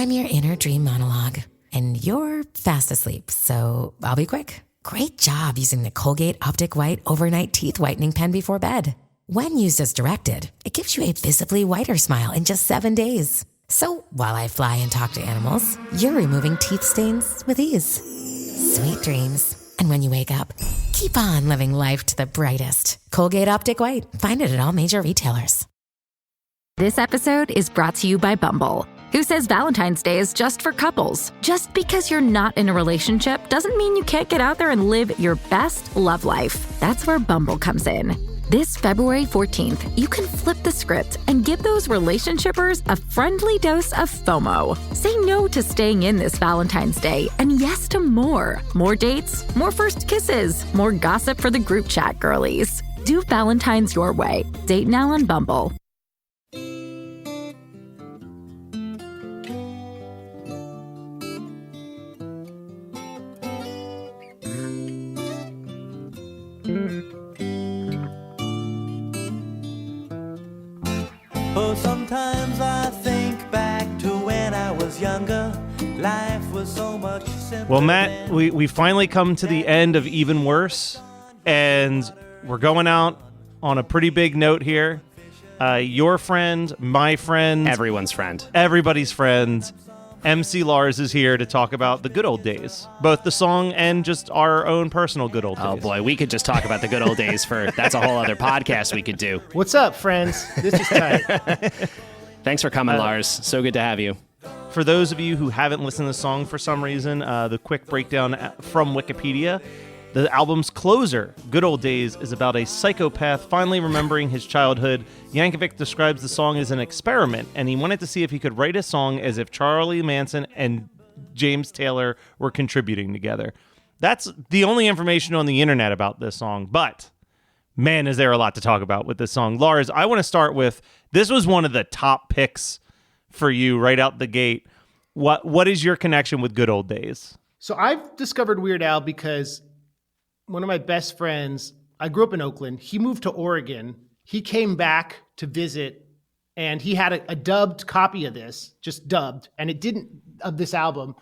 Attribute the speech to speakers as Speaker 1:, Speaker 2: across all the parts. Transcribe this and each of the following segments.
Speaker 1: I'm your inner dream monologue, and you're fast asleep, so I'll be quick. Great job using the Colgate Optic White Overnight Teeth Whitening Pen before bed. When used as directed, it gives you a visibly whiter smile in just 7 days. So while I fly and talk to animals, you're removing teeth stains with ease. Sweet dreams. And when you wake up, keep on living life to the brightest. Colgate Optic White. Find it at all major retailers.
Speaker 2: This episode is brought to you by Bumble, who says Valentine's Day is just for couples. Just because you're not in a relationship doesn't mean you can't get out there and live your best love life. That's where Bumble comes in. This February 14th, you can flip the script and give those relationshipers a friendly dose of FOMO. Say no to staying in this Valentine's Day and yes to more. More dates, more first kisses, more gossip for the group chat girlies. Do Valentine's your way. Date now on Bumble.
Speaker 3: Oh, sometimes I think back to when I was younger. Life was so much simpler.
Speaker 4: Well, Matt, we finally come to the end of Even Worse, and we're going out on a pretty big note here. Your friend, my friend,
Speaker 5: everyone's friend,
Speaker 4: everybody's friend, MC Lars is here to talk about the good old days, both the song and just our own personal good old days.
Speaker 5: Oh boy, we could just talk about the good old days that's a whole other podcast we could do.
Speaker 6: What's up, friends? This is tight.
Speaker 5: Thanks for coming, Lars. So good to have you.
Speaker 4: For those of you who haven't listened to the song for some reason, the quick breakdown from Wikipedia. The album's closer, Good Old Days, is about a psychopath finally remembering his childhood. Yankovic describes the song as an experiment, and he wanted to see if he could write a song as if Charlie Manson and James Taylor were contributing together. That's the only information on the internet about this song, but man, is there a lot to talk about with this song. Lars, I want to start with, this was one of the top picks for you right out the gate. What is your connection with Good Old Days?
Speaker 6: So I've discovered Weird Al because one of my best friends, I grew up in Oakland. He moved to Oregon. He came back to visit, and he had a dubbed copy of this, just dubbed, and of this album.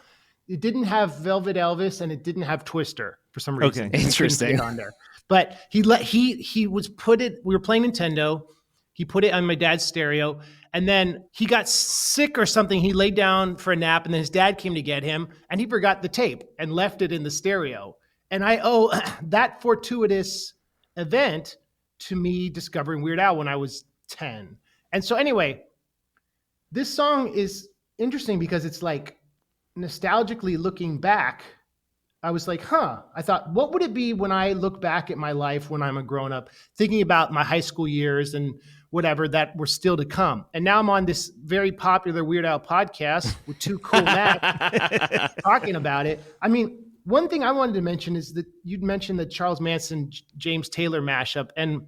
Speaker 6: It didn't have Velvet Elvis, and it didn't have Twister for some reason.
Speaker 5: Okay, interesting.
Speaker 6: On there. But he was put it. We were playing Nintendo. He put it on my dad's stereo, and then he got sick or something. He laid down for a nap, and then his dad came to get him, and he forgot the tape and left it in the stereo. And I owe that fortuitous event to me discovering Weird Al when I was 10. And so anyway, this song is interesting because it's like nostalgically looking back. I was like, I thought, what would it be when I look back at my life when I'm a grown up, thinking about my high school years and whatever that were still to come. And now I'm on this very popular Weird Al podcast with two cool Matt talking about it. I mean, one thing I wanted to mention is that you'd mentioned the Charles Manson, James Taylor mashup and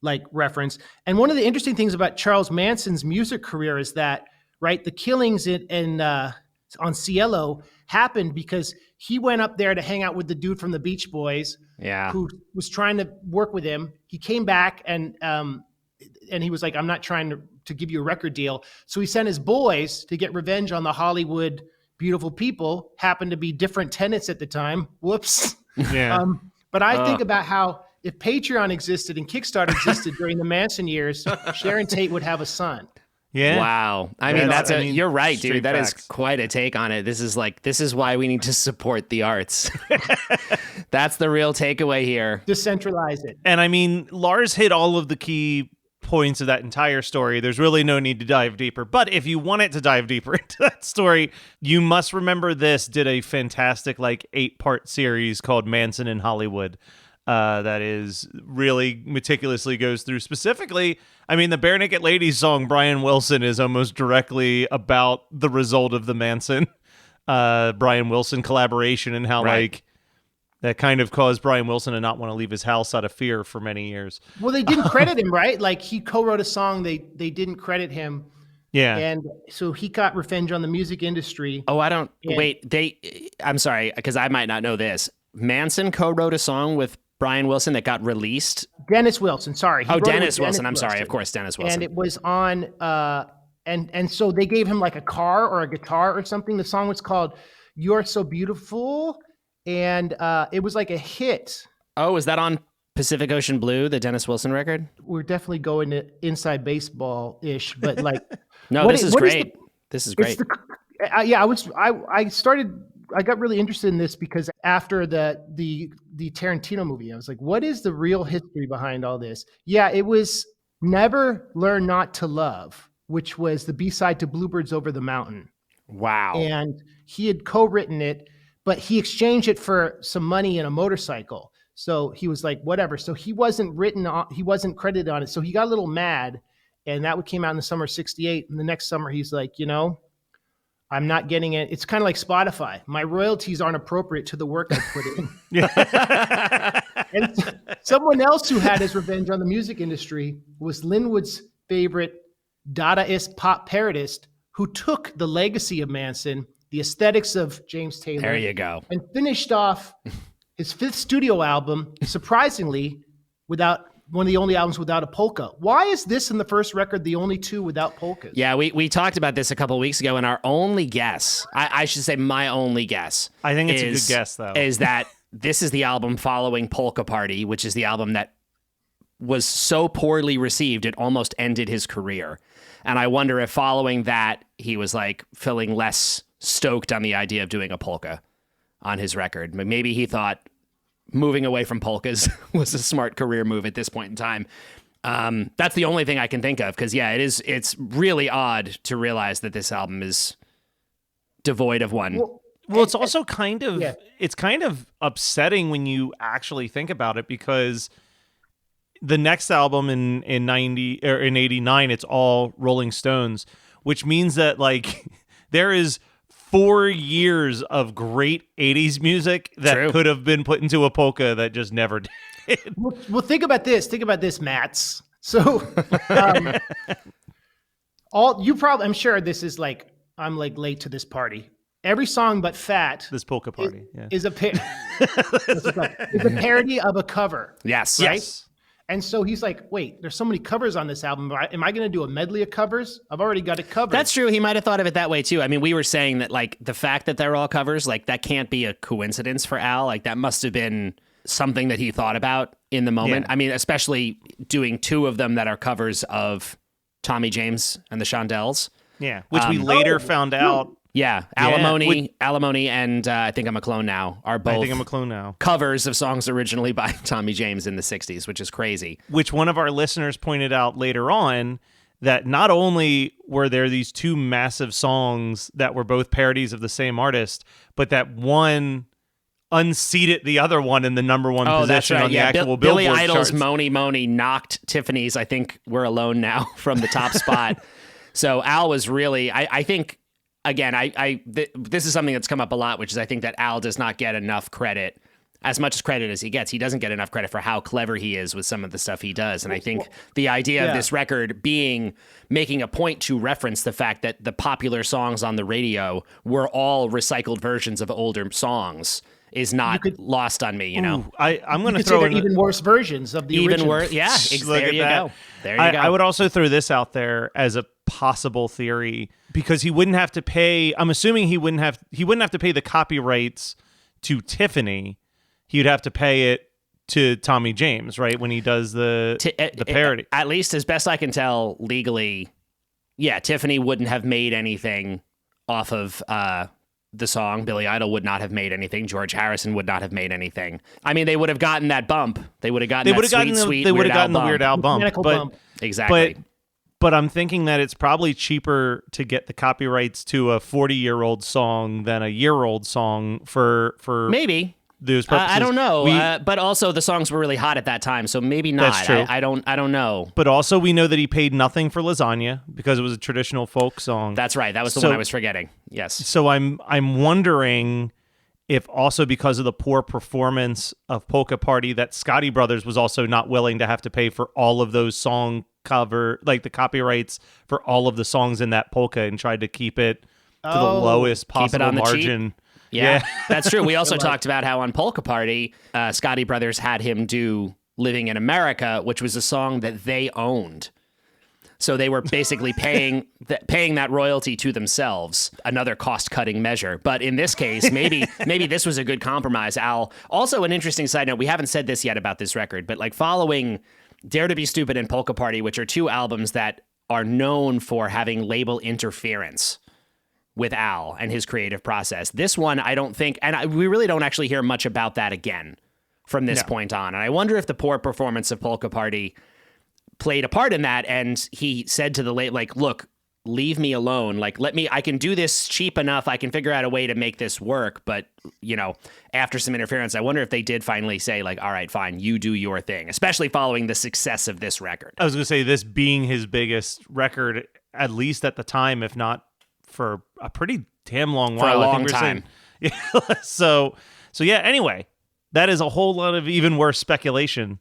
Speaker 6: like reference. And one of the interesting things about Charles Manson's music career is that, right, the killings on Cielo happened because he went up there to hang out with the dude from the Beach Boys, who was trying to work with him. He came back and he was like, I'm not trying to give you a record deal. So he sent his boys to get revenge on the Hollywood beautiful people, happened to be different tenants at the time. Whoops.
Speaker 4: Yeah.
Speaker 6: But I think about how if Patreon existed and Kickstarter existed during the Manson years, Sharon Tate would have a son.
Speaker 4: Yeah.
Speaker 5: Wow. I mean, you're right, dude. That is quite a take on it. This is why we need to support the arts. That's the real takeaway here.
Speaker 6: Decentralize it.
Speaker 4: And I mean, Lars hit all of the key points of that entire story. There's really no need to dive deeper. But if you wanted to dive deeper into that story, you must remember this did a fantastic 8-part series called Manson in Hollywood. That is really meticulously goes through specifically. I mean, the Bare Naked Ladies song Brian Wilson is almost directly about the result of the Manson Brian Wilson collaboration and how that kind of caused Brian Wilson to not want to leave his house out of fear for many years.
Speaker 6: Well, they didn't credit him, right? Like he co-wrote a song. They didn't credit him.
Speaker 4: Yeah.
Speaker 6: And so he got revenge on the music industry.
Speaker 5: Oh, I'm sorry, because I might not know this. Manson co-wrote a song with Brian Wilson that got released?
Speaker 6: Dennis Wilson, sorry.
Speaker 5: Dennis Wilson. I'm sorry. Of course, Dennis Wilson.
Speaker 6: And it was on And so they gave him like a car or a guitar or something. The song was called "You're So Beautiful," and it was like a hit.
Speaker 5: Oh, is that on Pacific Ocean Blue, the Dennis Wilson record?
Speaker 6: We're definitely going to inside baseball ish, but like,
Speaker 5: no, this is great. This is great.
Speaker 6: I got really interested in this because after the Tarantino movie, I was like, what is the real history behind all this? Yeah, it was "Never Learn Not to Love," which was the B-side to Bluebirds Over the Mountain.
Speaker 5: Wow.
Speaker 6: And he had co-written it, but he exchanged it for some money and a motorcycle. So he was like, whatever. So he wasn't credited on it. So he got a little mad, and that came out in the summer of '68. And the next summer, he's like, I'm not getting it. It's kind of like Spotify. My royalties aren't appropriate to the work I put in. And someone else who had his revenge on the music industry was Linwood's favorite Dadaist pop parodist, who took the legacy of Manson, the aesthetics of James Taylor.
Speaker 5: There you go.
Speaker 6: And finished off his 5th studio album, surprisingly, without one of the only albums without a polka. Why is this in the first record the only 2 without polkas?
Speaker 5: Yeah, we talked about this a couple of weeks ago, and our only guess, I should say my only guess.
Speaker 4: I think it's a good guess, though.
Speaker 5: Is that this is the album following Polka Party, which is the album that was so poorly received, it almost ended his career. And I wonder if following that, he was like feeling less stoked on the idea of doing a polka on his record. But maybe he thought moving away from polkas was a smart career move at this point in time. That's the only thing I can think of. Because, yeah, it's really odd to realize that this album is devoid of one.
Speaker 4: Well, it's also kind of upsetting when you actually think about it, because the next album in 89, it's all Rolling Stones, which means that like there is 4 years of great 80s music that could have been put into a polka that just never did.
Speaker 6: Well, think about this, Mats. So, I'm sure this is like, I'm like late to this party. Every song but "Fat,"
Speaker 4: this polka party,
Speaker 6: is a parody of a cover.
Speaker 5: Yes.
Speaker 6: Right?
Speaker 5: Yes.
Speaker 6: And so he's like, wait, there's so many covers on this album. Am I going to do a medley of covers? I've already got it covered.
Speaker 5: That's true. He might have thought of it that way, too. I mean, we were saying that, like, the fact that they're all covers, like, that can't be a coincidence for Al. Like, that must have been something that he thought about in the moment. Yeah. I mean, especially doing 2 of them that are covers of Tommy James and the Shondells.
Speaker 4: Yeah, which we later found out.
Speaker 5: Yeah, Alimony, and I Think I'm a Clone Now are both
Speaker 4: I Think I'm a Clone Now
Speaker 5: covers of songs originally by Tommy James in the 60s, which is crazy.
Speaker 4: Which one of our listeners pointed out later on, that not only were there these 2 massive songs that were both parodies of the same artist, but that one unseated the other one in the number 1 position on the actual Billboard
Speaker 5: Billy Idol's
Speaker 4: charts.
Speaker 5: Moni Moni knocked Tiffany's I Think We're Alone Now from the top spot. So Al was really, I think... Again, this is something that's come up a lot, which is I think that Al does not get enough credit, as much credit as he gets. He doesn't get enough credit for how clever he is with some of the stuff he does. And I think the idea of this record making a point to reference the fact that the popular songs on the radio were all recycled versions of older songs is not lost on me, you know?
Speaker 4: I'm going to throw in
Speaker 6: even worse versions of the original.
Speaker 5: Yeah, there you go. There you go.
Speaker 4: I would also throw this out there as a possible theory, because he wouldn't have to pay. I'm assuming he wouldn't have to pay the copyrights to Tiffany. He would have to pay it to Tommy James, right? When he does the parody.
Speaker 5: At least as best I can tell legally, yeah, Tiffany wouldn't have made anything off of the song. Billy Idol would not have made anything. George Harrison would not have made anything. I mean, they would have gotten that bump. They would have gotten the Weird Al bump.
Speaker 6: Bump.
Speaker 5: Exactly.
Speaker 4: But I'm thinking that it's probably cheaper to get the copyrights to a 40-year-old song than a year-old song for
Speaker 5: maybe
Speaker 4: those purposes.
Speaker 5: I don't know. But also the songs were really hot at that time, so maybe not.
Speaker 4: That's true.
Speaker 5: I don't know.
Speaker 4: But also we know that he paid nothing for Lasagna because it was a traditional folk song.
Speaker 5: That's right. That was the one I was forgetting. Yes.
Speaker 4: So I'm wondering if also because of the poor performance of Polka Party that Scotti Brothers was also not willing to have to pay for all of those song cover, like the copyrights for all of the songs in that polka, and tried to keep it to the lowest possible margin.
Speaker 5: Yeah, that's true. We also talked about how on Polka Party, Scotti Brothers had him do Living in America, which was a song that they owned. So they were basically paying that royalty to themselves, another cost-cutting measure. But in this case, maybe this was a good compromise, Al. Also, an interesting side note, we haven't said this yet about this record, but like following Dare to Be Stupid and Polka Party, which are two albums that are known for having label interference with Al and his creative process. This one, I don't think, we really don't actually hear much about that again from this point on. And I wonder if the poor performance of Polka Party played a part in that. And he said to the look, leave me alone. Like, I can do this cheap enough. I can figure out a way to make this work. But, after some interference, I wonder if they did finally say like, all right, fine, you do your thing, especially following the success of this record.
Speaker 4: I was going to say, this being his biggest record, at least at the time, if not for a pretty damn long while.
Speaker 5: For a long time.
Speaker 4: So yeah, anyway, that is a whole lot of even worse speculation.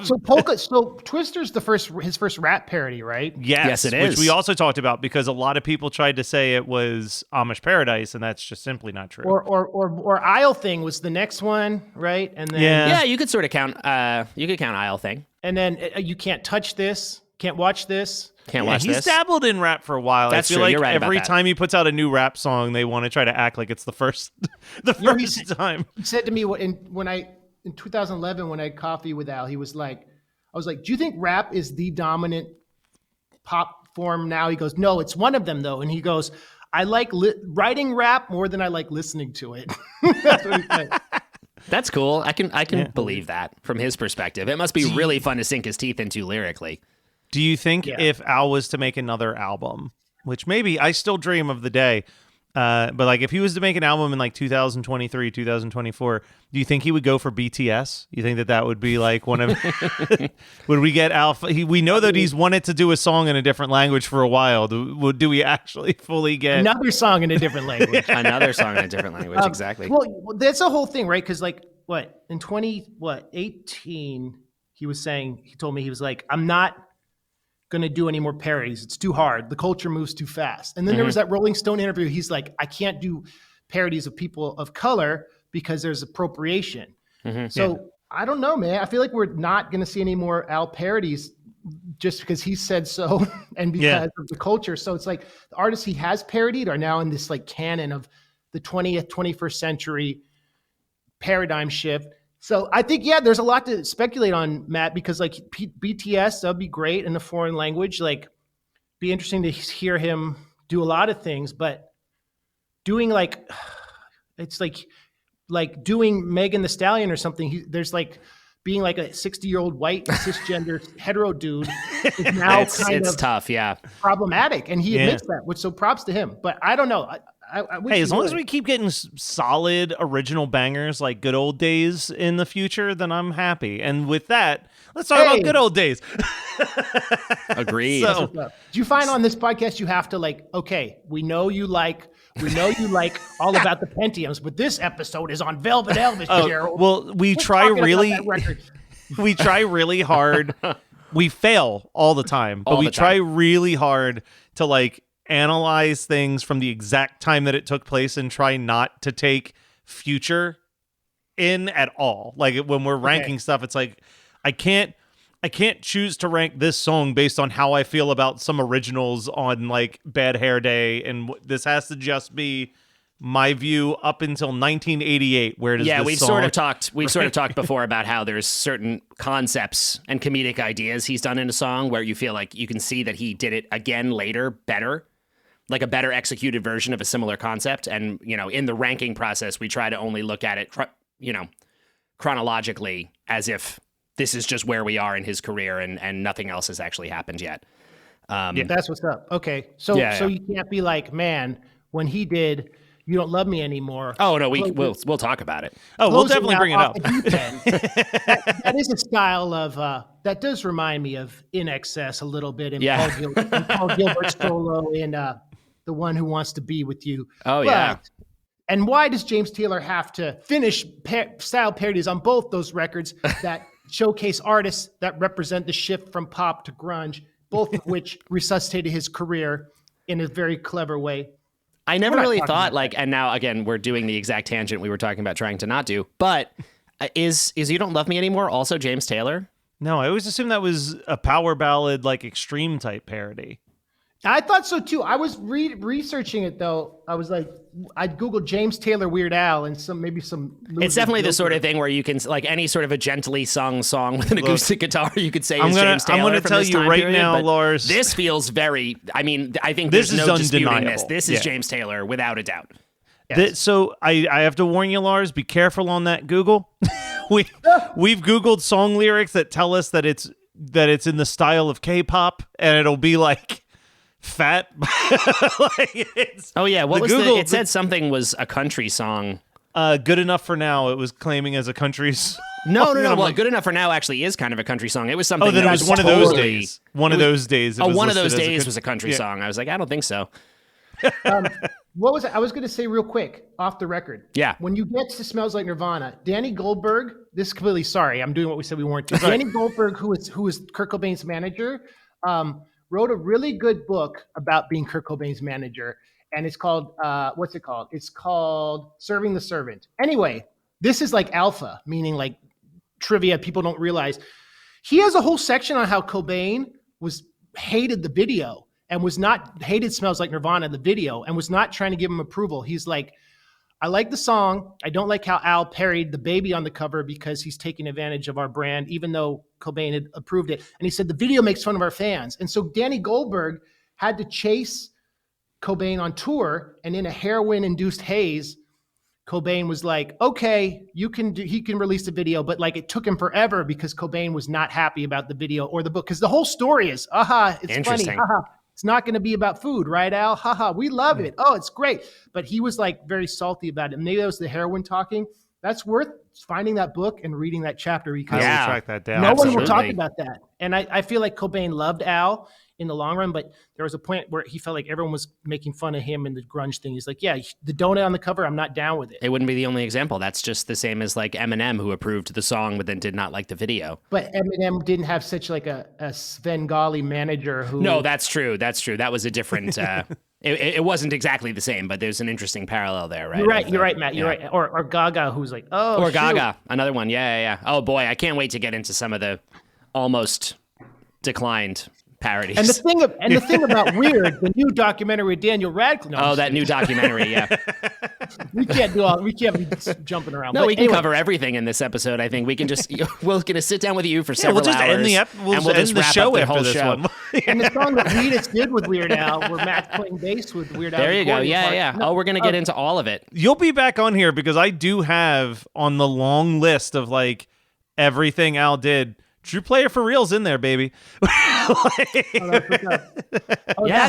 Speaker 6: So Twister's his first rap parody, right?
Speaker 5: Yes, it is.
Speaker 4: Which we also talked about because a lot of people tried to say it was Amish Paradise, and that's just simply not true.
Speaker 6: Or Isle Thing was the next one, right? And then
Speaker 5: yeah, you could sort of count. You could count Isle Thing.
Speaker 6: And then you can't touch this, can't watch this.
Speaker 5: Can't watch
Speaker 4: he's
Speaker 5: this.
Speaker 4: dabbled in rap for a while.
Speaker 5: That's
Speaker 4: I feel
Speaker 5: true.
Speaker 4: like
Speaker 5: You're right
Speaker 4: every
Speaker 5: about that.
Speaker 4: time he puts out a new rap song, they want to try to act like it's the first time.
Speaker 6: He said to me in 2011 when I had coffee with Al, I was like, do you think rap is the dominant pop form now? He goes, no, it's one of them though. And he goes, I like writing rap more than I like listening to it. That's what he said.
Speaker 5: That's cool. I can believe that from his perspective. It must be really fun to sink his teeth into lyrically.
Speaker 4: Do you think if Al was to make another album, which maybe I still dream of the day, but like if he was to make an album in like 2023, 2024, do you think he would go for BTS? You think that would be like one of, would we get Al? We know that he's wanted to do a song in a different language for a while. Do we actually fully get
Speaker 6: another song in a different language?
Speaker 5: Another song in a different language, exactly.
Speaker 6: Well, that's the whole thing, right? Because like in 2018, he told me, he was like, I'm not going to do any more parodies. It's too hard. The culture moves too fast. And then there was that Rolling Stone interview. He's like, I can't do parodies of people of color because there's appropriation. So I don't know, man. I feel like we're not going to see any more Al parodies just because he said so and because of the culture. So it's like the artists he has parodied are now in this like canon of the 20th, 21st century paradigm shift. So I think, there's a lot to speculate on, Matt, because like BTS, that'd be great in a foreign language. Like, be interesting to hear him do a lot of things, but doing it's like doing Megan Thee Stallion or something. There's like being like a 60-year-old white cisgender hetero dude is now
Speaker 5: it's tough,
Speaker 6: problematic, and he admits that. Which so props to him. But I don't know. I wish
Speaker 4: as long as we keep getting solid original bangers like Good Old Days in the future, then I'm happy. And with that, let's talk about Good Old Days.
Speaker 5: Agreed.
Speaker 4: So,
Speaker 6: do you find on this podcast you have to we know you like all about the Pentiums, but this episode is on Velvet Elvis, Gerald.
Speaker 4: Well, we try really hard. We fail all the time, but we try really hard to analyze things from the exact time that it took place and try not to take future in at all. Like when we're ranking stuff, it's like I can't choose to rank this song based on how I feel about some originals on like Bad Hair Day, and this has to just be my view up until 1988. Where does this
Speaker 5: we've
Speaker 4: song...
Speaker 5: sort of talked before about how there's certain concepts and comedic ideas he's done in a song where you feel like you can see that he did it again later better. Like a better executed version of a similar concept. And, in the ranking process, we try to only look at it, chronologically as if this is just where we are in his career and nothing else has actually happened yet.
Speaker 6: That's what's up. Okay. So you can't be like, man, when he did You Don't Love Me Anymore.
Speaker 5: Oh, no, we'll talk about it.
Speaker 4: Oh, we'll definitely bring it up.
Speaker 6: that is a style of, that does remind me of In Excess a little bit. And Paul Gilbert's solo in The One Who Wants to Be With You.
Speaker 5: Oh, yeah.
Speaker 6: And why does James Taylor have to finish style parodies on both those records that showcase artists that represent the shift from pop to grunge, both of which resuscitated his career in a very clever way?
Speaker 5: I never really thought and now again, we're doing the exact tangent we were talking about trying to not do, but is You Don't Love Me Anymore also James Taylor?
Speaker 4: No, I always assumed that was a power ballad, like extreme type parody.
Speaker 6: I thought so too. I was researching it though. I was like, I googled James Taylor Weird Al and maybe some.
Speaker 5: It's definitely the sort of thing where you can like any sort of a gently sung song with an acoustic guitar. You could say is James Taylor.
Speaker 4: I'm going to tell you right now, Lars.
Speaker 5: This feels very. I mean, I think
Speaker 4: this
Speaker 5: there's
Speaker 4: is
Speaker 5: no disputing
Speaker 4: undeniable.
Speaker 5: this. This is James Taylor without a doubt.
Speaker 6: Yes.
Speaker 4: So I have to warn you, Lars. Be careful on that Google. We've Googled song lyrics that tell us that it's in the style of K-pop, and it'll be like fat.
Speaker 5: Oh yeah, what was Google, it said something was a country song.
Speaker 4: Good Enough for Now. It was claiming as a country song.
Speaker 5: No. Well, Good Enough for Now actually is kind of a country song. It was something.
Speaker 4: Oh, then it was one of those days. One of those days.
Speaker 5: One of those days was a country song. I was like, I don't think so.
Speaker 6: What was it? I was going to say real quick, off the record.
Speaker 5: Yeah.
Speaker 6: When you get to Smells Like Nirvana, Danny Goldberg, this is completely sorry, I'm doing what we said we weren't to. Danny Goldberg, who was Kurt Cobain's manager, wrote a really good book about being Kurt Cobain's manager. And it's called, what's it called? It's called Serving the Servant. Anyway, this is like alpha, meaning like trivia people don't realize. He has a whole section on how Cobain hated the video. And hated Smells Like Nirvana, the video, and was not trying to give him approval. He's like, I like the song. I don't like how Al parried the baby on the cover because he's taking advantage of our brand, even though Cobain had approved it. And he said, the video makes fun of our fans. And so Danny Goldberg had to chase Cobain on tour, and in a heroin-induced haze, Cobain was like, okay, he can release the video, but like it took him forever because Cobain was not happy about the video or the book. Because the whole story is, it's funny, it's not going to be about food, right, Al? Haha, we love it. Oh, it's great. But he was like very salty about it. Maybe that was the heroin talking. That's worth finding that book and reading that chapter because
Speaker 4: I will track that down.
Speaker 6: No one will talk about that. And I feel like Cobain loved Al in the long run, but there was a point where he felt like everyone was making fun of him and the grunge thing. He's like, yeah, the donut on the cover, I'm not down with it.
Speaker 5: It wouldn't be the only example. That's just the same as like Eminem, who approved the song but then did not like the video.
Speaker 6: But Eminem didn't have such like a Svengali manager who...
Speaker 5: No, that's true. That was a different... it wasn't exactly the same, but there's an interesting parallel there, right?
Speaker 6: You're right, Matt. You're right. Or Gaga, who's like, oh,
Speaker 5: or Gaga, another one. Yeah. Oh boy, I can't wait to get into some of the almost declined parodies.
Speaker 6: And the thing about Weird, the new documentary with Daniel Radcliffe. No,
Speaker 5: that new documentary, yeah.
Speaker 6: we can't be jumping around.
Speaker 5: No, we can cover everything in this episode. I think we can just we're gonna sit down with you for several hours.
Speaker 4: We'll just end the show after this one.
Speaker 6: And the song that Weedus did with Weird Al, where Matt's playing bass with Weird Al.
Speaker 5: There you go. Yeah. No, we're gonna get into all of it.
Speaker 4: You'll be back on here because I do have on the long list of like everything Al did. True Player for Real's in there, baby.
Speaker 6: That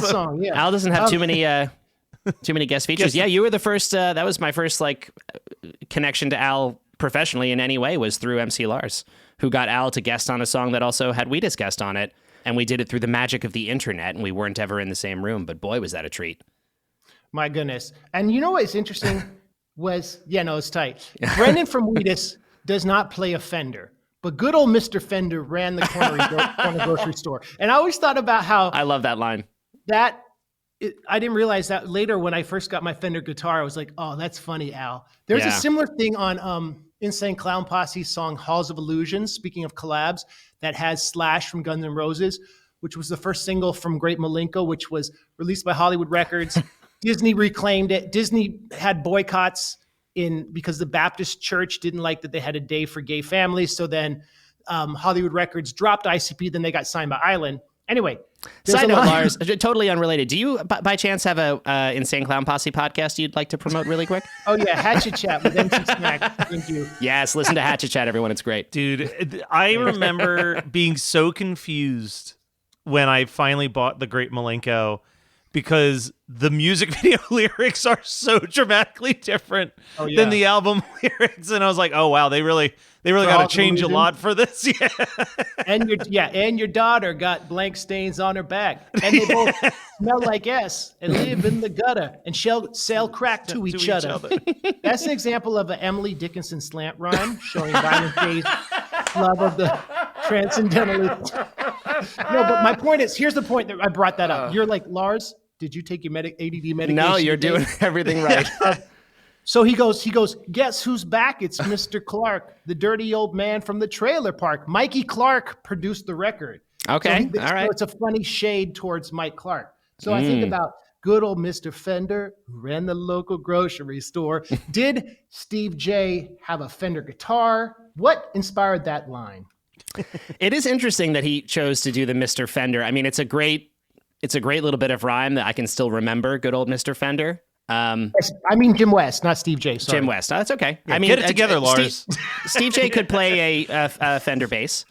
Speaker 6: song, yeah.
Speaker 5: Al doesn't have too many guest features. Yeah, you were the first. That was my first like connection to Al professionally in any way was through MC Lars, who got Al to guest on a song that also had Weedus guest on it, and we did it through the magic of the internet, and we weren't ever in the same room. But boy, was that a treat!
Speaker 6: My goodness. And you know what's interesting was it's tight. Brendan from Weedus does not play a Fender. But good old Mr. Fender ran the corner grocery store. And I always thought about how...
Speaker 5: I love that line.
Speaker 6: I didn't realize that later when I first got my Fender guitar, I was like, oh, that's funny, Al. There's a similar thing on Insane Clown Posse's song Halls of Illusions, speaking of collabs, that has Slash from Guns N' Roses, which was the first single from Great Milenko, which was released by Hollywood Records. Disney reclaimed it. Disney had boycotts because the Baptist church didn't like that they had a day for gay families. So then Hollywood Records dropped ICP, then they got signed by Island. Anyway.
Speaker 5: Side note, Lars, totally unrelated. Do you by chance have a Insane Clown Posse podcast you'd like to promote really quick?
Speaker 6: Oh yeah, Hatchet Chat with MC Snack. Thank you.
Speaker 5: Yes, listen to Hatchet Chat, everyone. It's great.
Speaker 4: Dude, I remember being so confused when I finally bought the Great Milenko, because the music video lyrics are so dramatically different than the album lyrics, and I was like, "Oh wow, they really got to change a lot for this." Yeah,
Speaker 6: and your daughter got blank stains on her back, and they both smell like S and live in the gutter and sell crack to each other. That's an example of an Emily Dickinson slant rhyme showing Diamond J's love of the transcendental. No, but my point is, here's the point that I brought that up. You're like, Lars, did you take your ADD medication?
Speaker 5: No, you're doing everything right.
Speaker 6: So he goes, guess who's back? It's Mr. Clark, the dirty old man from the trailer park. Mikey Clark produced the record.
Speaker 5: Okay,
Speaker 6: So
Speaker 5: all right.
Speaker 6: it's a funny shade towards Mike Clark. So I think about good old Mr. Fender, who ran the local grocery store. Did Steve J have a Fender guitar? What inspired that line?
Speaker 5: It is interesting that he chose to do the Mr. Fender. I mean, it's a great little bit of rhyme that I can still remember. Good old Mr. Fender.
Speaker 6: I mean Jim West, not Steve J. Sorry.
Speaker 5: Jim West. No, that's okay.
Speaker 4: Yeah,
Speaker 5: I mean,
Speaker 4: get it together, Lars.
Speaker 5: Steve J could play a Fender bass.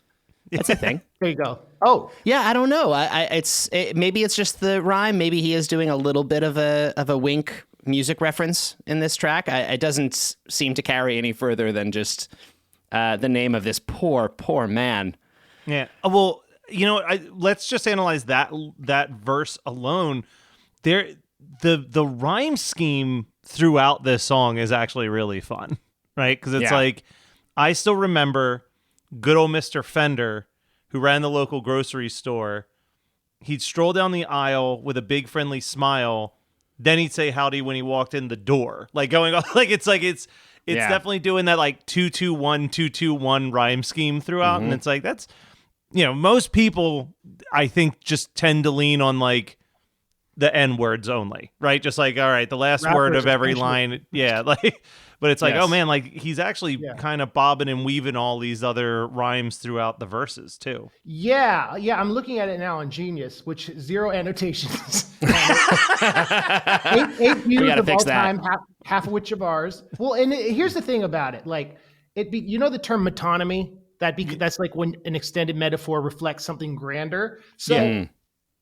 Speaker 5: That's a thing.
Speaker 6: There you go. Oh,
Speaker 5: Yeah, I don't know. Maybe it's just the rhyme. Maybe he is doing a little bit of a wink music reference in this track. It doesn't seem to carry any further than just the name of this poor man.
Speaker 4: Yeah. Well, you know, let's just analyze that verse alone. The rhyme scheme throughout this song is actually really fun, right? Because it's like, I still remember good old Mr. Fender, who ran the local grocery store. He'd stroll down the aisle with a big friendly smile. Then he'd say howdy when he walked in the door. Like going on, it's definitely doing that like 2-2-1-2-2-1 rhyme scheme throughout. And it's like, that's, you know, most people I think just tend to lean on like the N words only, right? Just like, all right, the last word of every line. Yeah. Like, but it's like, oh man, like he's actually kind of bobbing and weaving all these other rhymes throughout the verses too.
Speaker 6: yeah. I'm looking at it now on Genius, which 0 annotations. eight views
Speaker 5: gotta
Speaker 6: of
Speaker 5: fix
Speaker 6: all
Speaker 5: that.
Speaker 6: time, half of which of ours. Well, and here's the thing about it, like you know the term metonymy. That's like when an extended metaphor reflects something grander.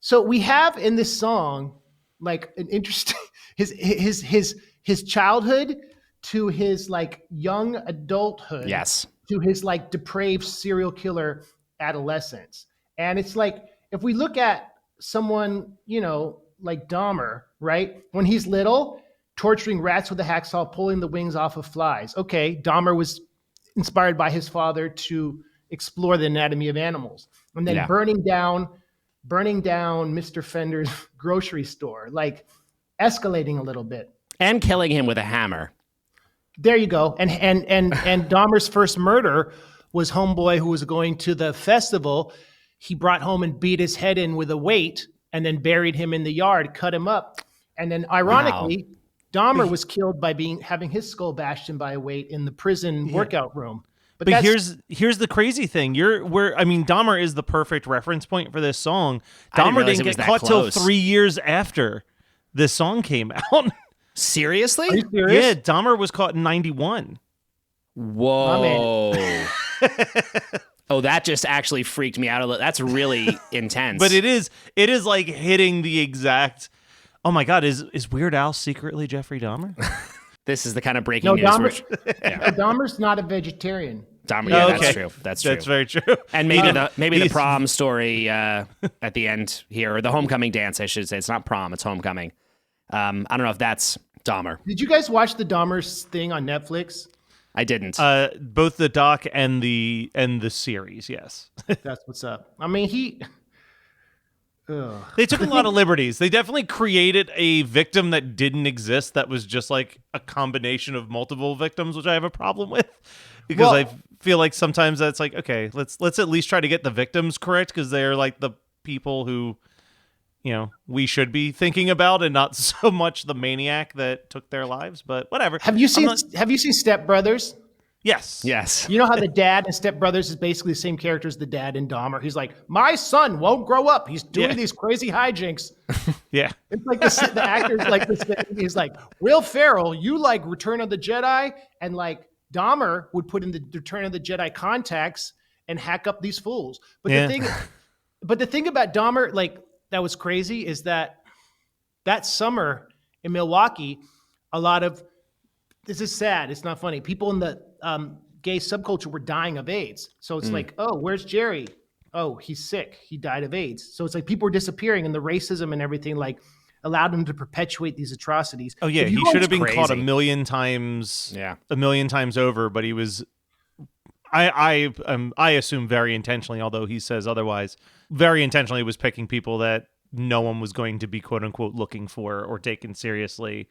Speaker 6: So we have in this song like an interesting his childhood to his like young adulthood.
Speaker 5: Yes.
Speaker 6: To his like depraved serial killer adolescence. And it's like, if we look at someone, you know, like Dahmer, right? When he's little, torturing rats with a hacksaw, pulling the wings off of flies. Okay, Dahmer was inspired by his father to explore the anatomy of animals. And then burning down Mr. Fender's grocery store, like escalating a little bit.
Speaker 5: And killing him with a hammer.
Speaker 6: There you go. And Dahmer's first murder was homeboy who was going to the festival. He brought home and beat his head in with a weight and then buried him in the yard, cut him up. And then ironically, Dahmer was killed by having his skull bashed in by a weight in the prison workout room. But
Speaker 4: here's the crazy thing. Dahmer is the perfect reference point for this song. Dahmer didn't get caught till 3 years after this song came out.
Speaker 5: Seriously?
Speaker 6: Are you serious?
Speaker 4: Yeah, Dahmer was caught in 91.
Speaker 5: Whoa. Oh, that just actually freaked me out a little. That's really intense.
Speaker 4: But it is like hitting the exact. Oh my God, is Weird Al secretly Jeffrey Dahmer?
Speaker 5: This is the kind of breaking news.
Speaker 6: Dahmer's not a vegetarian.
Speaker 5: Dahmer,
Speaker 4: that's
Speaker 5: true. That's true.
Speaker 4: That's very true.
Speaker 5: And maybe the prom story at the end here, or the homecoming dance, I should say. It's not prom, it's homecoming. I don't know if that's Dahmer.
Speaker 6: Did you guys watch the Dahmer's thing on Netflix?
Speaker 5: I didn't.
Speaker 4: Both the doc and the series, yes.
Speaker 6: That's what's up. I mean,
Speaker 4: they took a lot of liberties. They definitely created a victim that didn't exist, that was just like a combination of multiple victims, which I have a problem with. Because I feel like sometimes that's like, okay, let's at least try to get the victims correct, because they're like the people who, you know, we should be thinking about, and not so much the maniac that took their lives. But whatever.
Speaker 6: Have you seen Step Brothers?
Speaker 4: Yes.
Speaker 5: Yes.
Speaker 6: You know how the dad in Step Brothers is basically the same character as the dad in Dahmer? He's like, my son won't grow up. He's doing these crazy hijinks.
Speaker 4: Yeah.
Speaker 6: It's like the actor's like this. He's like, Will Ferrell, you like Return of the Jedi? And like Dahmer would put in the Return of the Jedi contacts and hack up these fools. But the thing about Dahmer, like, that was crazy, is that summer in Milwaukee, a lot of, this is sad, it's not funny, people in the gay subculture were dying of AIDS. So it's like, oh, where's Jerry? Oh, he's sick. He died of AIDS. So it's like people were disappearing, and the racism and everything like allowed him to perpetuate these atrocities.
Speaker 4: Oh yeah, he should have been caught a million times over, but he was, I assume very intentionally, although he says otherwise, very intentionally was picking people that no one was going to be quote unquote looking for or taken seriously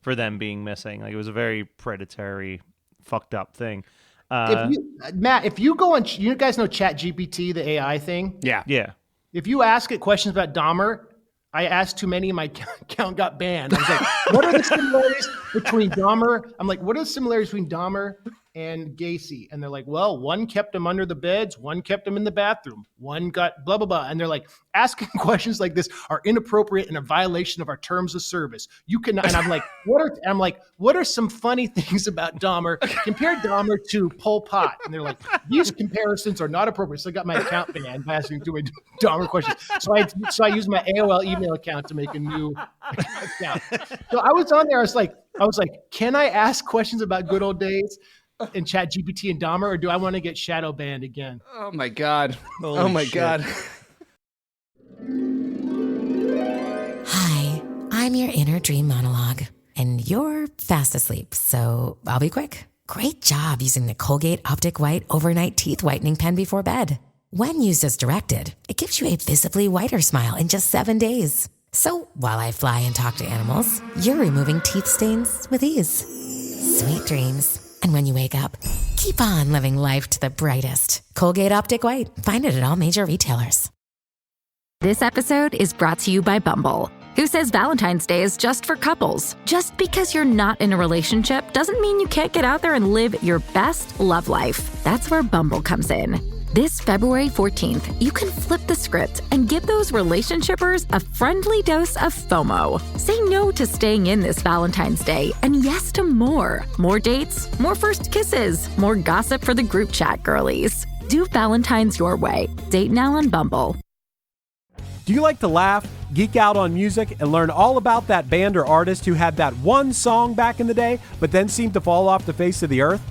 Speaker 4: for them being missing. Like, it was a very predatory, fucked up thing.
Speaker 6: Matt, if you go on, you guys know ChatGPT, the AI thing?
Speaker 5: Yeah.
Speaker 4: Yeah.
Speaker 6: If you ask it questions about Dahmer, I asked too many, my account got banned. I was like, what are the similarities between Dahmer? I'm like, what are the similarities between Dahmer and Gacy? And they're like, well, one kept him under the beds, one kept him in the bathroom, one got blah, blah, blah. And they're like, asking questions like this are inappropriate and a violation of our terms of service. You cannot. And I'm like, what are some funny things about Dahmer? Compare Dahmer to Pol Pot. And they're like, these comparisons are not appropriate. So I got my account banned by asking too many Dahmer questions. So I used my AOL email account to make a new account. So I was on there. I was like, can I ask questions about good old days in ChatGPT and Dahmer, or do I want to get shadow banned again?
Speaker 5: Oh my God.
Speaker 4: Holy shit.
Speaker 5: God.
Speaker 1: Hi, I'm your inner dream monologue, and you're fast asleep, so I'll be quick. Great job using the Colgate Optic White Overnight Teeth Whitening Pen before bed. When used as directed, it gives you a visibly whiter smile in just 7 days. So while I fly and talk to animals, you're removing teeth stains with ease. Sweet dreams. And when you wake up, keep on living life to the brightest. Colgate Optic White. Find it at all major retailers.
Speaker 2: This episode is brought to you by Bumble, who says Valentine's Day is just for couples. Just because you're not in a relationship doesn't mean you can't get out there and live your best love life. That's where Bumble comes in. This February 14th, you can flip the script and give those relationshipers a friendly dose of FOMO. Say no to staying in this Valentine's Day and yes to more. More dates, more first kisses, more gossip for the group chat girlies. Do Valentine's your way. Date now on Bumble.
Speaker 7: Do you like to laugh, geek out on music, and learn all about that band or artist who had that one song back in the day, but then seemed to fall off the face of the earth?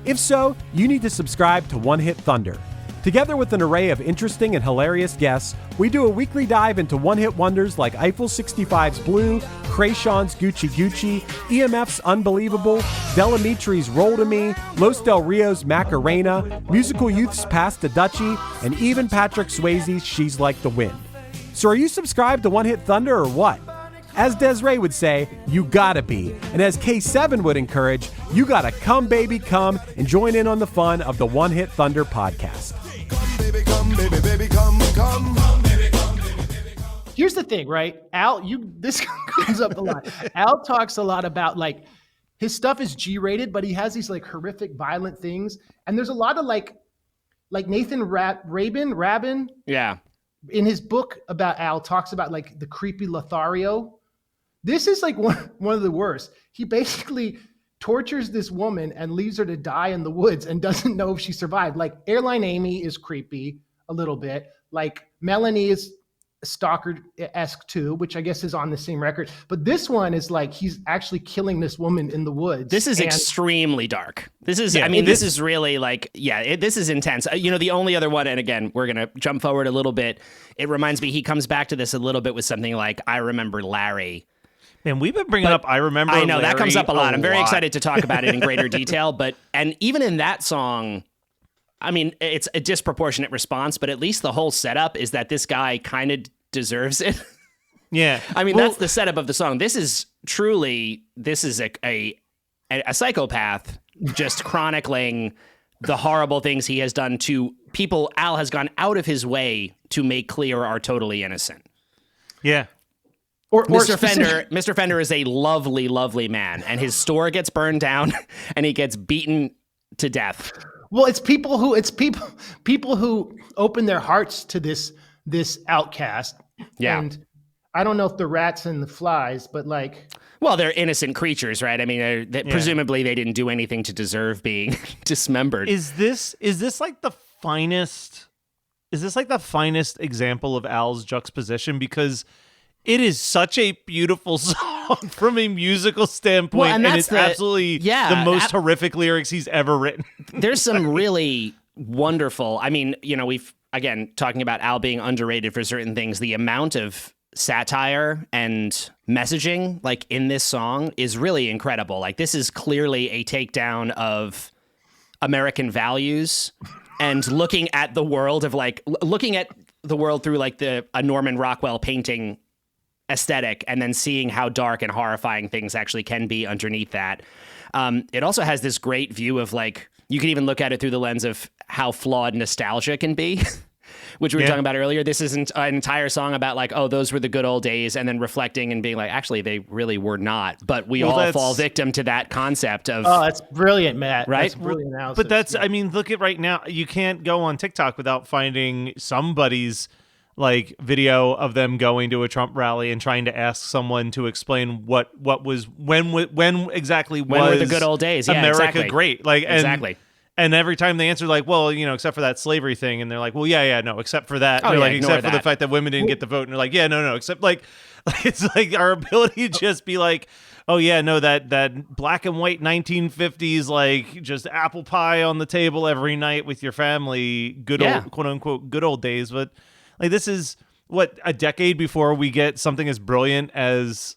Speaker 7: If so, you need to subscribe to One Hit Thunder. Together with an array of interesting and hilarious guests, we do a weekly dive into one-hit wonders like Eiffel 65's Blue, Krayshawn's Gucci Gucci, EMF's Unbelievable, Delamitri's Roll to Me, Los Del Rio's Macarena, Musical Youth's Pass the Dutchie, and even Patrick Swayze's She's Like the Wind. So are you subscribed to One Hit Thunder or what? As Desiree would say, you gotta be. And as K7 would encourage, you gotta come, baby, come and join in on the fun of the One Hit Thunder podcast.
Speaker 6: Here's the thing, right? Al, this comes up a lot. Al talks a lot about like his stuff is G-rated, but he has these like horrific, violent things. And there's a lot of like Nathan Rabin.
Speaker 5: Yeah.
Speaker 6: In his book about Al talks about like the creepy Lothario. This is like one of the worst. He basically tortures this woman and leaves her to die in the woods and doesn't know if she survived. Like Airline Amy is creepy a little bit. Like Melanie is stalker-esque too, which I guess is on the same record. But this one is like he's actually killing this woman in the woods.
Speaker 5: This is extremely dark. This is, I mean, this is really like, this is intense. You know, the only other one, and again, we're going to jump forward a little bit. It reminds me, he comes back to this a little bit with something like, I Remember Larry.
Speaker 4: Man, we've been bringing up I Remember
Speaker 5: I know,
Speaker 4: Larry
Speaker 5: that comes up a lot. I'm very excited to talk about it in greater detail. And even in that song, I mean, it's a disproportionate response, but at least the whole setup is that this guy kind of deserves it.
Speaker 4: Yeah.
Speaker 5: I mean, that's the setup of the song. This is a psychopath just chronicling the horrible things he has done to people Al has gone out of his way to make clear are totally innocent.
Speaker 4: Yeah.
Speaker 5: Mr. Fender is a lovely, lovely man, and his store gets burned down and he gets beaten to death.
Speaker 6: Well, it's people who open their hearts to this outcast.
Speaker 5: Yeah.
Speaker 6: And I don't know if the rats and the flies, but like,
Speaker 5: well, they're innocent creatures, right? I mean, presumably they didn't do anything to deserve being dismembered.
Speaker 4: Is this like the finest? Is this like the finest example of Al's juxtaposition? Because it is such a beautiful song from a musical standpoint, and it's absolutely the most horrific lyrics he's ever written.
Speaker 5: There's some really wonderful, I mean, you know, we've, again, talking about Al being underrated for certain things, the amount of satire and messaging, like, in this song is really incredible. Like, this is clearly a takedown of American values and looking at the world through, like, a Norman Rockwell painting aesthetic and then seeing how dark and horrifying things actually can be underneath that. It also has this great view of like, you can even look at it through the lens of how flawed nostalgia can be, which we were talking about earlier. This isn't an entire song about like, oh, those were the good old days, and then reflecting and being like, actually, they really were not. But we all fall victim to that concept of...
Speaker 6: Oh, that's brilliant, Matt.
Speaker 5: Right?
Speaker 6: That's brilliant analysis.
Speaker 4: But that's, I mean, look at right now, you can't go on TikTok without finding somebody's like video of them going to a Trump rally and trying to ask someone to explain when exactly
Speaker 5: were the good old days? Yeah,
Speaker 4: America
Speaker 5: exactly.
Speaker 4: great. Like,
Speaker 5: exactly.
Speaker 4: And every time they answer like, well, you know, except for that slavery thing, and they're like, well, no, except for that.
Speaker 5: Oh,
Speaker 4: they're
Speaker 5: yeah,
Speaker 4: like, except for
Speaker 5: that.
Speaker 4: the fact that women didn't get the vote, and they're like, yeah, no, except like it's like our ability to just be like, oh yeah, no, that black and white 1950s, like just apple pie on the table every night with your family, old quote unquote good old days. But like, this is what, a decade before we get something as brilliant as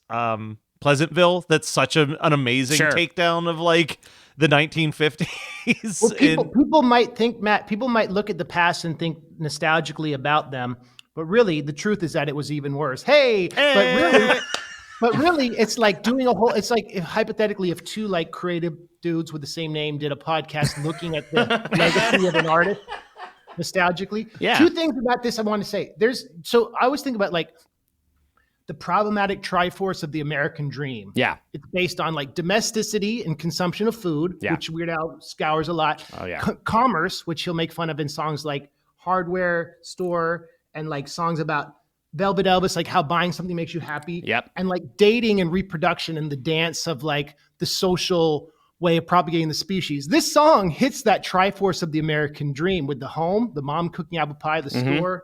Speaker 4: Pleasantville. That's such an amazing takedown of like the 1950s.
Speaker 6: Well, people might think, Matt, people might look at the past and think nostalgically about them, but really the truth is that it was even worse. Hey. But really, it's like doing it's like hypothetically, if two like creative dudes with the same name did a podcast looking at the legacy of an artist nostalgically.
Speaker 5: Yeah.
Speaker 6: Two things about this I want to say. So I always think about like the problematic triforce of the American dream.
Speaker 5: Yeah.
Speaker 6: It's based on like domesticity and consumption of food, which Weird Al scours a lot.
Speaker 5: Oh, yeah.
Speaker 6: Commerce, which he'll make fun of in songs like Hardware Store and like songs about Velvet Elvis, like how buying something makes you happy.
Speaker 5: Yep.
Speaker 6: And like dating and reproduction and the dance of like the social way of propagating the species. This song hits that triforce of the American dream with the home, the mom cooking apple pie, the store,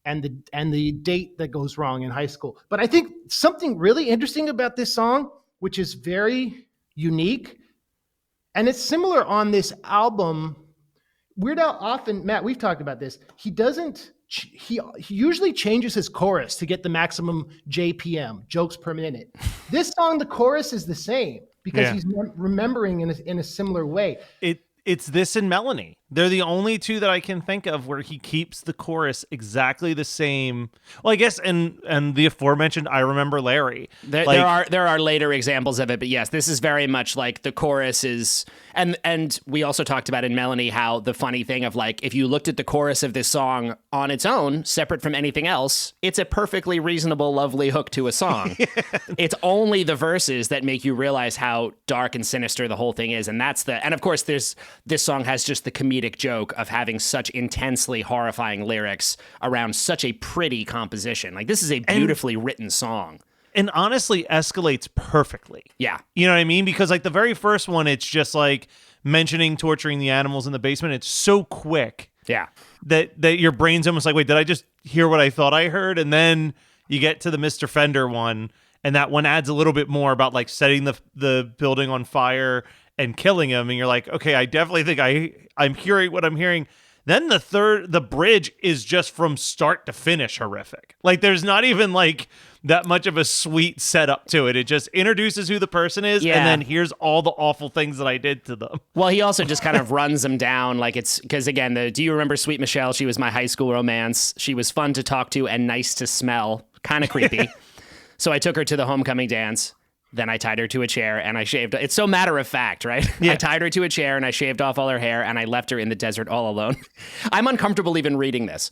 Speaker 6: and the date that goes wrong in high school. But I think something really interesting about this song, which is very unique, and it's similar on this album. Weird Al often, Matt, we've talked about this. He usually changes his chorus to get the maximum JPM, jokes per minute. This song, the chorus is the same because he's remembering in a similar way.
Speaker 4: It's this and Melanie. They're the only two that I can think of where he keeps the chorus exactly the same. Well, I guess, and the aforementioned "I Remember Larry."
Speaker 5: There are later examples of it, but yes, this is very much like the chorus is. And we also talked about in Melanie how the funny thing of like, if you looked at the chorus of this song on its own, separate from anything else, it's a perfectly reasonable, lovely hook to a song. It's only the verses that make you realize how dark and sinister the whole thing is, and of course, this song has just the comedic joke of having such intensely horrifying lyrics around such a pretty composition. Like, this is a beautifully written song.
Speaker 4: And honestly escalates perfectly.
Speaker 5: Yeah.
Speaker 4: You know what I mean? Because like the very first one, it's just like mentioning torturing the animals in the basement. It's so quick.
Speaker 5: Yeah.
Speaker 4: That your brain's almost like, wait, did I just hear what I thought I heard? And then you get to the Mr. Fender one, and that one adds a little bit more about like setting the building on fire and killing him. And you're like, okay, I definitely think I'm hearing what I'm hearing. Then the bridge is just from start to finish horrific. Like there's not even like that much of a sweet setup to it. It just introduces who the person is, and then here's all the awful things that I did to them.
Speaker 5: Well, he also just kind of runs them down. Like it's because again, do you remember Sweet Michelle? She was my high school romance. She was fun to talk to and nice to smell. Kind of creepy. So I took her to the homecoming dance. Then I tied her to a chair and I shaved. It's so matter of fact, right? Yeah. I tied her to a chair and I shaved off all her hair and I left her in the desert all alone. I'm uncomfortable even reading this.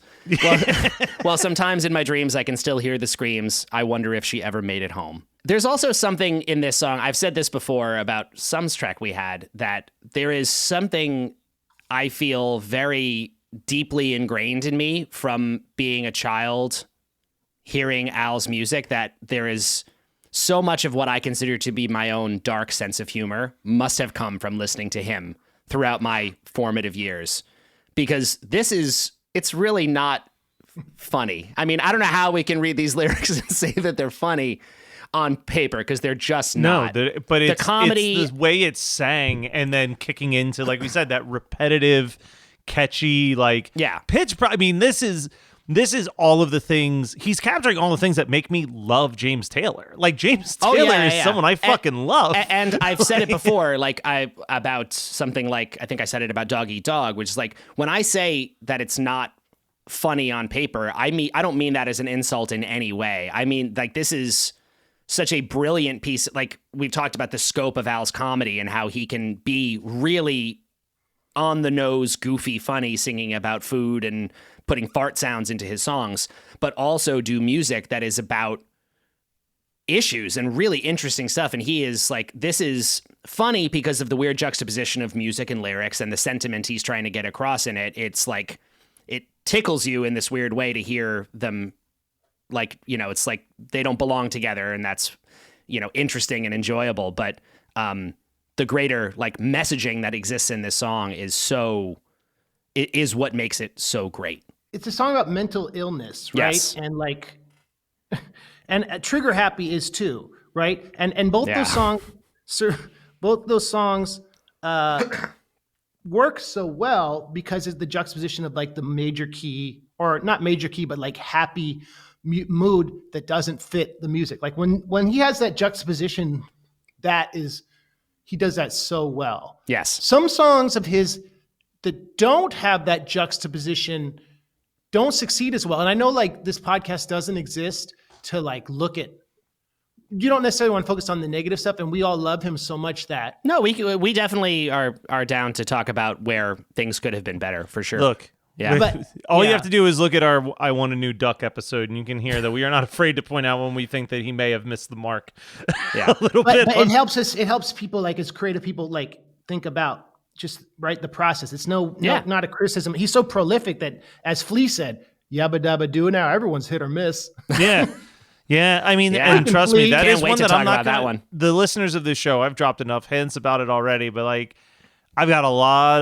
Speaker 5: Well, sometimes in my dreams I can still hear the screams. I wonder if she ever made it home. There's also something in this song. I've said this before about some track we had, that there is something I feel very deeply ingrained in me from being a child hearing Al's music, that there is so much of what I consider to be my own dark sense of humor must have come from listening to him throughout my formative years, because it's really not funny. I mean, I don't know how we can read these lyrics and say that they're funny on paper, because they're just not.
Speaker 4: But
Speaker 5: the comedy,
Speaker 4: it's the way it's sang and then kicking into, like we said, that repetitive, catchy, like pitch. I mean, this is all of the things he's capturing, all the things that make me love James Taylor. Like James Taylor is someone I fucking love.
Speaker 5: And I've said it before, like about something like, I think I said it about Dog Eat Dog, which is like, when I say that it's not funny on paper. I don't mean that as an insult in any way. I mean, like, this is such a brilliant piece. Like, we've talked about the scope of Al's comedy and how he can be really on the nose, goofy, funny, singing about food and putting fart sounds into his songs, but also do music that is about issues and really interesting stuff. And he is like, this is funny because of the weird juxtaposition of music and lyrics and the sentiment he's trying to get across in it. It's like, it tickles you in this weird way to hear them, like, you know, it's like they don't belong together, and that's, you know, interesting and enjoyable. But the greater like messaging that exists in this song is what makes it so great.
Speaker 6: It's a song about mental illness, right?
Speaker 5: Yes.
Speaker 6: And like, and Trigger Happy is too, right? And both those songs, work so well because it's the juxtaposition of like the major key, or not major key, but like happy mood that doesn't fit the music. Like when he has that juxtaposition, he does that so well.
Speaker 5: Yes.
Speaker 6: Some songs of his that don't have that juxtaposition don't succeed as well. And I know like this podcast doesn't exist to like look at, you don't necessarily want to focus on the negative stuff, and we all love him so much that.
Speaker 5: No, we definitely are down to talk about where things could have been better, for sure.
Speaker 4: Look,
Speaker 5: yeah.
Speaker 6: But
Speaker 4: all you have to do is look at our I Want a New Duck episode, and you can hear that we are not afraid to point out when we think that he may have missed the mark.
Speaker 5: Yeah.
Speaker 4: A little bit.
Speaker 6: But it helps people, like as creative people, like think about just the process. It's not a criticism. He's so prolific that, as Flea said, yabba dabba do now, everyone's hit or miss.
Speaker 4: Yeah. Yeah, I mean,
Speaker 5: Yeah.
Speaker 4: and trust me, that
Speaker 5: Can't
Speaker 4: is
Speaker 5: wait
Speaker 4: one
Speaker 5: to
Speaker 4: that
Speaker 5: talk
Speaker 4: I'm not
Speaker 5: about that
Speaker 4: gonna,
Speaker 5: one.
Speaker 4: The listeners of this show, I've dropped enough hints about it already, but like, I got a lot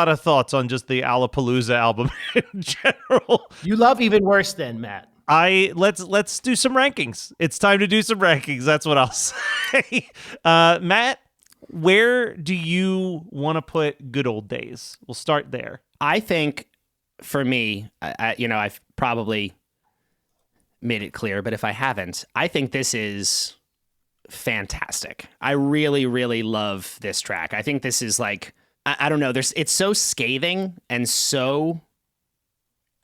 Speaker 4: of thoughts on just the Alapalooza album in general.
Speaker 6: You love Even Worse than Matt.
Speaker 4: Let's do some rankings. It's time to do some rankings. That's what I'll say. Matt, where do you want to put Good Old Days? We'll start there.
Speaker 5: I think for me, I've probably made it clear, but if I haven't, I think this is fantastic. I really, really love this track. I think this is like, I don't know, it's so scathing and so,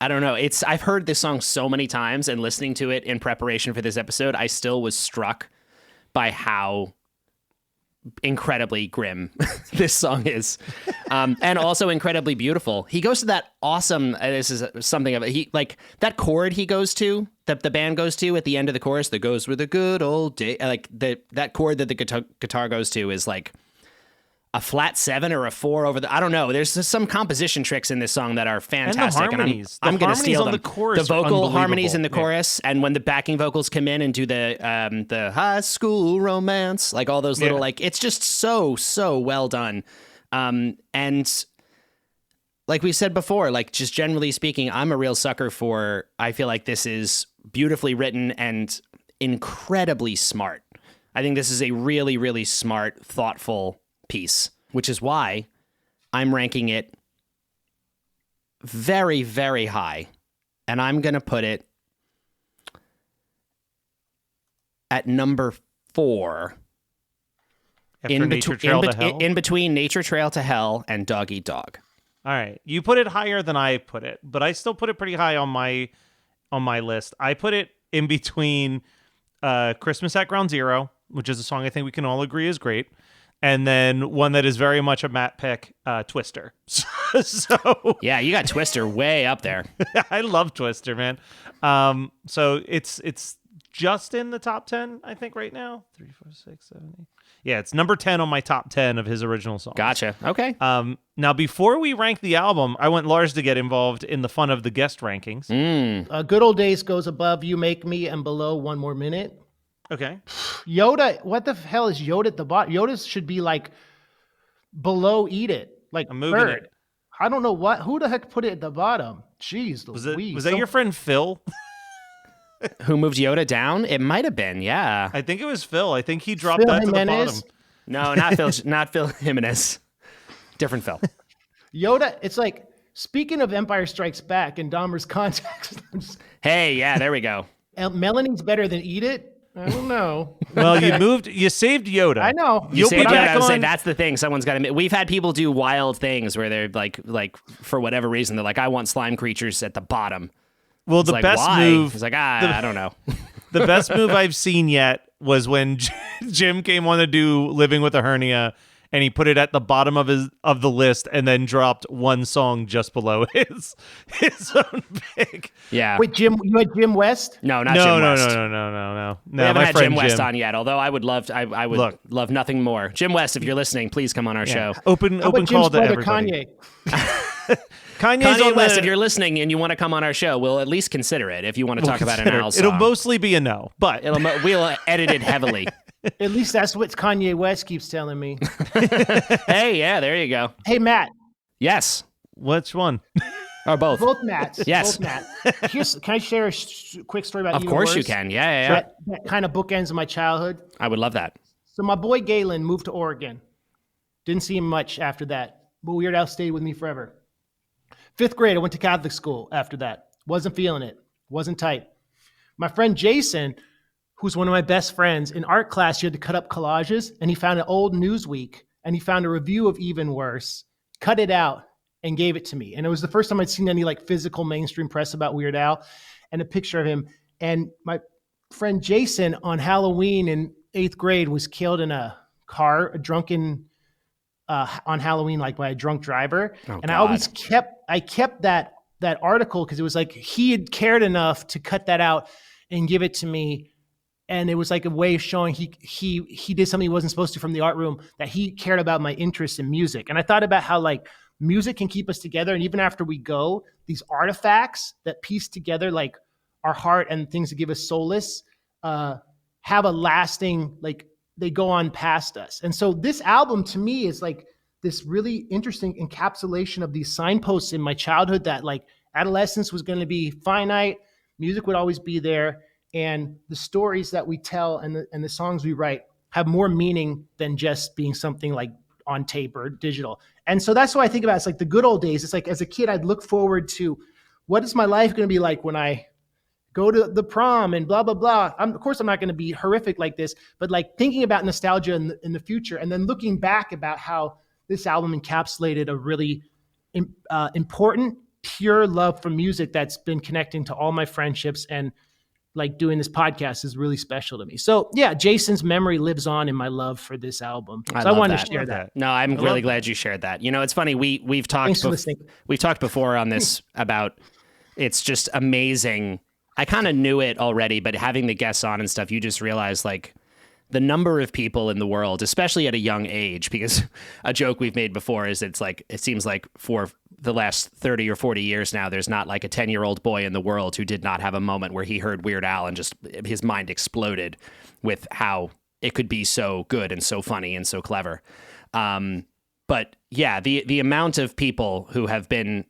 Speaker 5: I don't know. I've heard this song so many times, and listening to it in preparation for this episode, I still was struck by how incredibly grim this song is, and also incredibly beautiful. He goes to that awesome, this is something of it, he like that chord he goes to, that the band goes to at the end of the chorus that goes with a good old day, like that chord that the guitar goes to is like a flat 7 or a 4 over the, I don't know, there's just some composition tricks in this song that are fantastic,
Speaker 4: and the harmonies.
Speaker 5: I'm going to steal them.
Speaker 4: The chorus
Speaker 5: the vocal
Speaker 4: are
Speaker 5: harmonies in the
Speaker 4: unbelievable.
Speaker 5: chorus, and when the backing vocals come in and do the high school romance, like all those little, like, it's just so well done. And like we said before, like, just generally speaking, I'm a real sucker for, I feel like this is beautifully written and incredibly smart. I think this is a really, really smart, thoughtful piece, which is why I'm ranking it very, very high. And I'm going to put it at number 4.
Speaker 4: After Nature Trail to Hell?
Speaker 5: In between Nature Trail to Hell and Dog Eat Dog.
Speaker 4: All right. You put it higher than I put it, but I still put it pretty high on my list. I put it in between Christmas at Ground Zero, which is a song I think we can all agree is great, and then one that is very much a Matt pick, Twister. So
Speaker 5: yeah, you got Twister way up there.
Speaker 4: I love Twister, man. So it's just in the top 10, I think, right now. 3, 4, 6, 7, 8. Yeah, it's number 10 on my top 10 of his original songs.
Speaker 5: Gotcha. Okay.
Speaker 4: Now, before we rank the album, I want Lars to get involved in the fun of the guest rankings.
Speaker 6: Good Old Days goes above You Make Me and below One More Minute.
Speaker 4: Okay.
Speaker 6: Yoda, what the hell is Yoda at the bottom? Yoda should be like below Eat It, like
Speaker 4: I'm moving
Speaker 6: third.
Speaker 4: it.
Speaker 6: I don't know who the heck put it at the bottom. Jeez,
Speaker 4: Was
Speaker 6: Louise.
Speaker 4: that your friend Phil?
Speaker 5: Who moved Yoda down? It might have been, yeah.
Speaker 4: I think it was Phil. I think he dropped
Speaker 6: Phil
Speaker 4: that to the
Speaker 6: Jimenez?
Speaker 4: bottom.
Speaker 5: No, not Phil. Not Phil Jimenez. Different Phil.
Speaker 6: Yoda, it's like, speaking of Empire Strikes Back and Dahmer's contacts,
Speaker 5: Hey, yeah, there we go.
Speaker 6: Melanie's better than Eat It. I don't know.
Speaker 4: Well, you saved Yoda.
Speaker 6: I know.
Speaker 5: You
Speaker 4: You'll
Speaker 5: say,
Speaker 4: be
Speaker 5: yeah,
Speaker 4: back
Speaker 5: I would say
Speaker 4: on.
Speaker 5: that's the thing. Someone's got to. We've had people do wild things where they're like for whatever reason they're like, I want slime creatures at the bottom.
Speaker 4: Well,
Speaker 5: It's
Speaker 4: the
Speaker 5: like,
Speaker 4: best
Speaker 5: why?
Speaker 4: move.
Speaker 5: He's like, I don't know.
Speaker 4: The best move I've seen yet was when Jim came on to do Living with a Hernia, and he put it at the bottom of the list, and then dropped one song just below his own pick.
Speaker 5: Yeah.
Speaker 6: Wait, Jim, you had Jim West?
Speaker 5: No, not
Speaker 4: No,
Speaker 5: Jim
Speaker 4: no,
Speaker 5: West.
Speaker 4: no.
Speaker 5: We haven't
Speaker 4: my
Speaker 5: had
Speaker 4: friend
Speaker 5: Jim West on yet, although I would love. I would
Speaker 4: Look.
Speaker 5: love nothing more. Jim West, if you're listening, please come on our show.
Speaker 4: Open
Speaker 6: How about
Speaker 4: call
Speaker 6: Jim's
Speaker 4: to
Speaker 6: brother
Speaker 4: everybody.
Speaker 6: Kanye?
Speaker 4: Kanye's
Speaker 5: Kanye
Speaker 4: on
Speaker 5: West,
Speaker 4: the,
Speaker 5: if you're listening and you want to come on our show, we'll at least consider it. If you want to talk about an Al song,
Speaker 4: It'll mostly be a no, but
Speaker 5: we'll edit it heavily.
Speaker 6: At least that's what Kanye West keeps telling me.
Speaker 5: Hey, yeah, there you go.
Speaker 6: Hey, Matt.
Speaker 5: Yes,
Speaker 4: which one?
Speaker 5: or both.
Speaker 6: Both Matts.
Speaker 5: Yes.
Speaker 6: Both Matt. Can I share a quick story about
Speaker 5: Of
Speaker 6: Even
Speaker 5: course you
Speaker 6: Worse?
Speaker 5: can. Yeah.
Speaker 6: That kind of bookends of my childhood.
Speaker 5: I would love that.
Speaker 6: So my boy Galen moved to Oregon. Didn't see him much after that, but Weird Al stayed with me forever. 5th grade, I went to Catholic school after that. Wasn't feeling it. Wasn't tight. My friend Jason, who's one of my best friends, in art class, you had to cut up collages, and he found an old Newsweek, and he found a review of Even Worse, cut it out, and gave it to me. And it was the first time I'd seen any like physical mainstream press about Weird Al, and a picture of him. And my friend Jason on Halloween in 8th grade was killed in a car, a drunken on Halloween, like by a drunk driver.
Speaker 5: Oh,
Speaker 6: and I always kept that article because it was like he had cared enough to cut that out and give it to me. And it was like a way of showing he did something he wasn't supposed to from the art room, that he cared about my interest in music. And I thought about how like music can keep us together. And even after we go, these artifacts that piece together like our heart and things that give us solace have a lasting, like they go on past us. And so this album to me is like this really interesting encapsulation of these signposts in my childhood that like adolescence was going to be finite, music would always be there, and the stories that we tell and the songs we write have more meaning than just being something like on tape or digital. And so that's what I think about. It's like the good old days. It's like as a kid, I'd look forward to what is my life going to be like when I go to the prom and blah, blah, blah. Of course, I'm not going to be horrific like this, but like thinking about nostalgia in the future and then looking back about how this album encapsulated a really important, pure love for music that's been connecting to all my friendships, and like doing this podcast is really special to me. So yeah, Jason's memory lives on in my love for this album. So I
Speaker 5: love
Speaker 6: wanted
Speaker 5: that.
Speaker 6: to share that.
Speaker 5: No, I'm really glad you shared that. You know, it's funny. We've talked.
Speaker 6: Thanks for listening.
Speaker 5: We've talked before on this about it's just amazing. I kind of knew it already, but having the guests on and stuff, you just realize like the number of people in the world, especially at a young age, because a joke we've made before is it's like, it seems like for the last 30 or 40 years now, there's not like a 10-year-old boy in the world who did not have a moment where he heard Weird Al and just his mind exploded with how it could be so good and so funny and so clever. But yeah, the amount of people who have been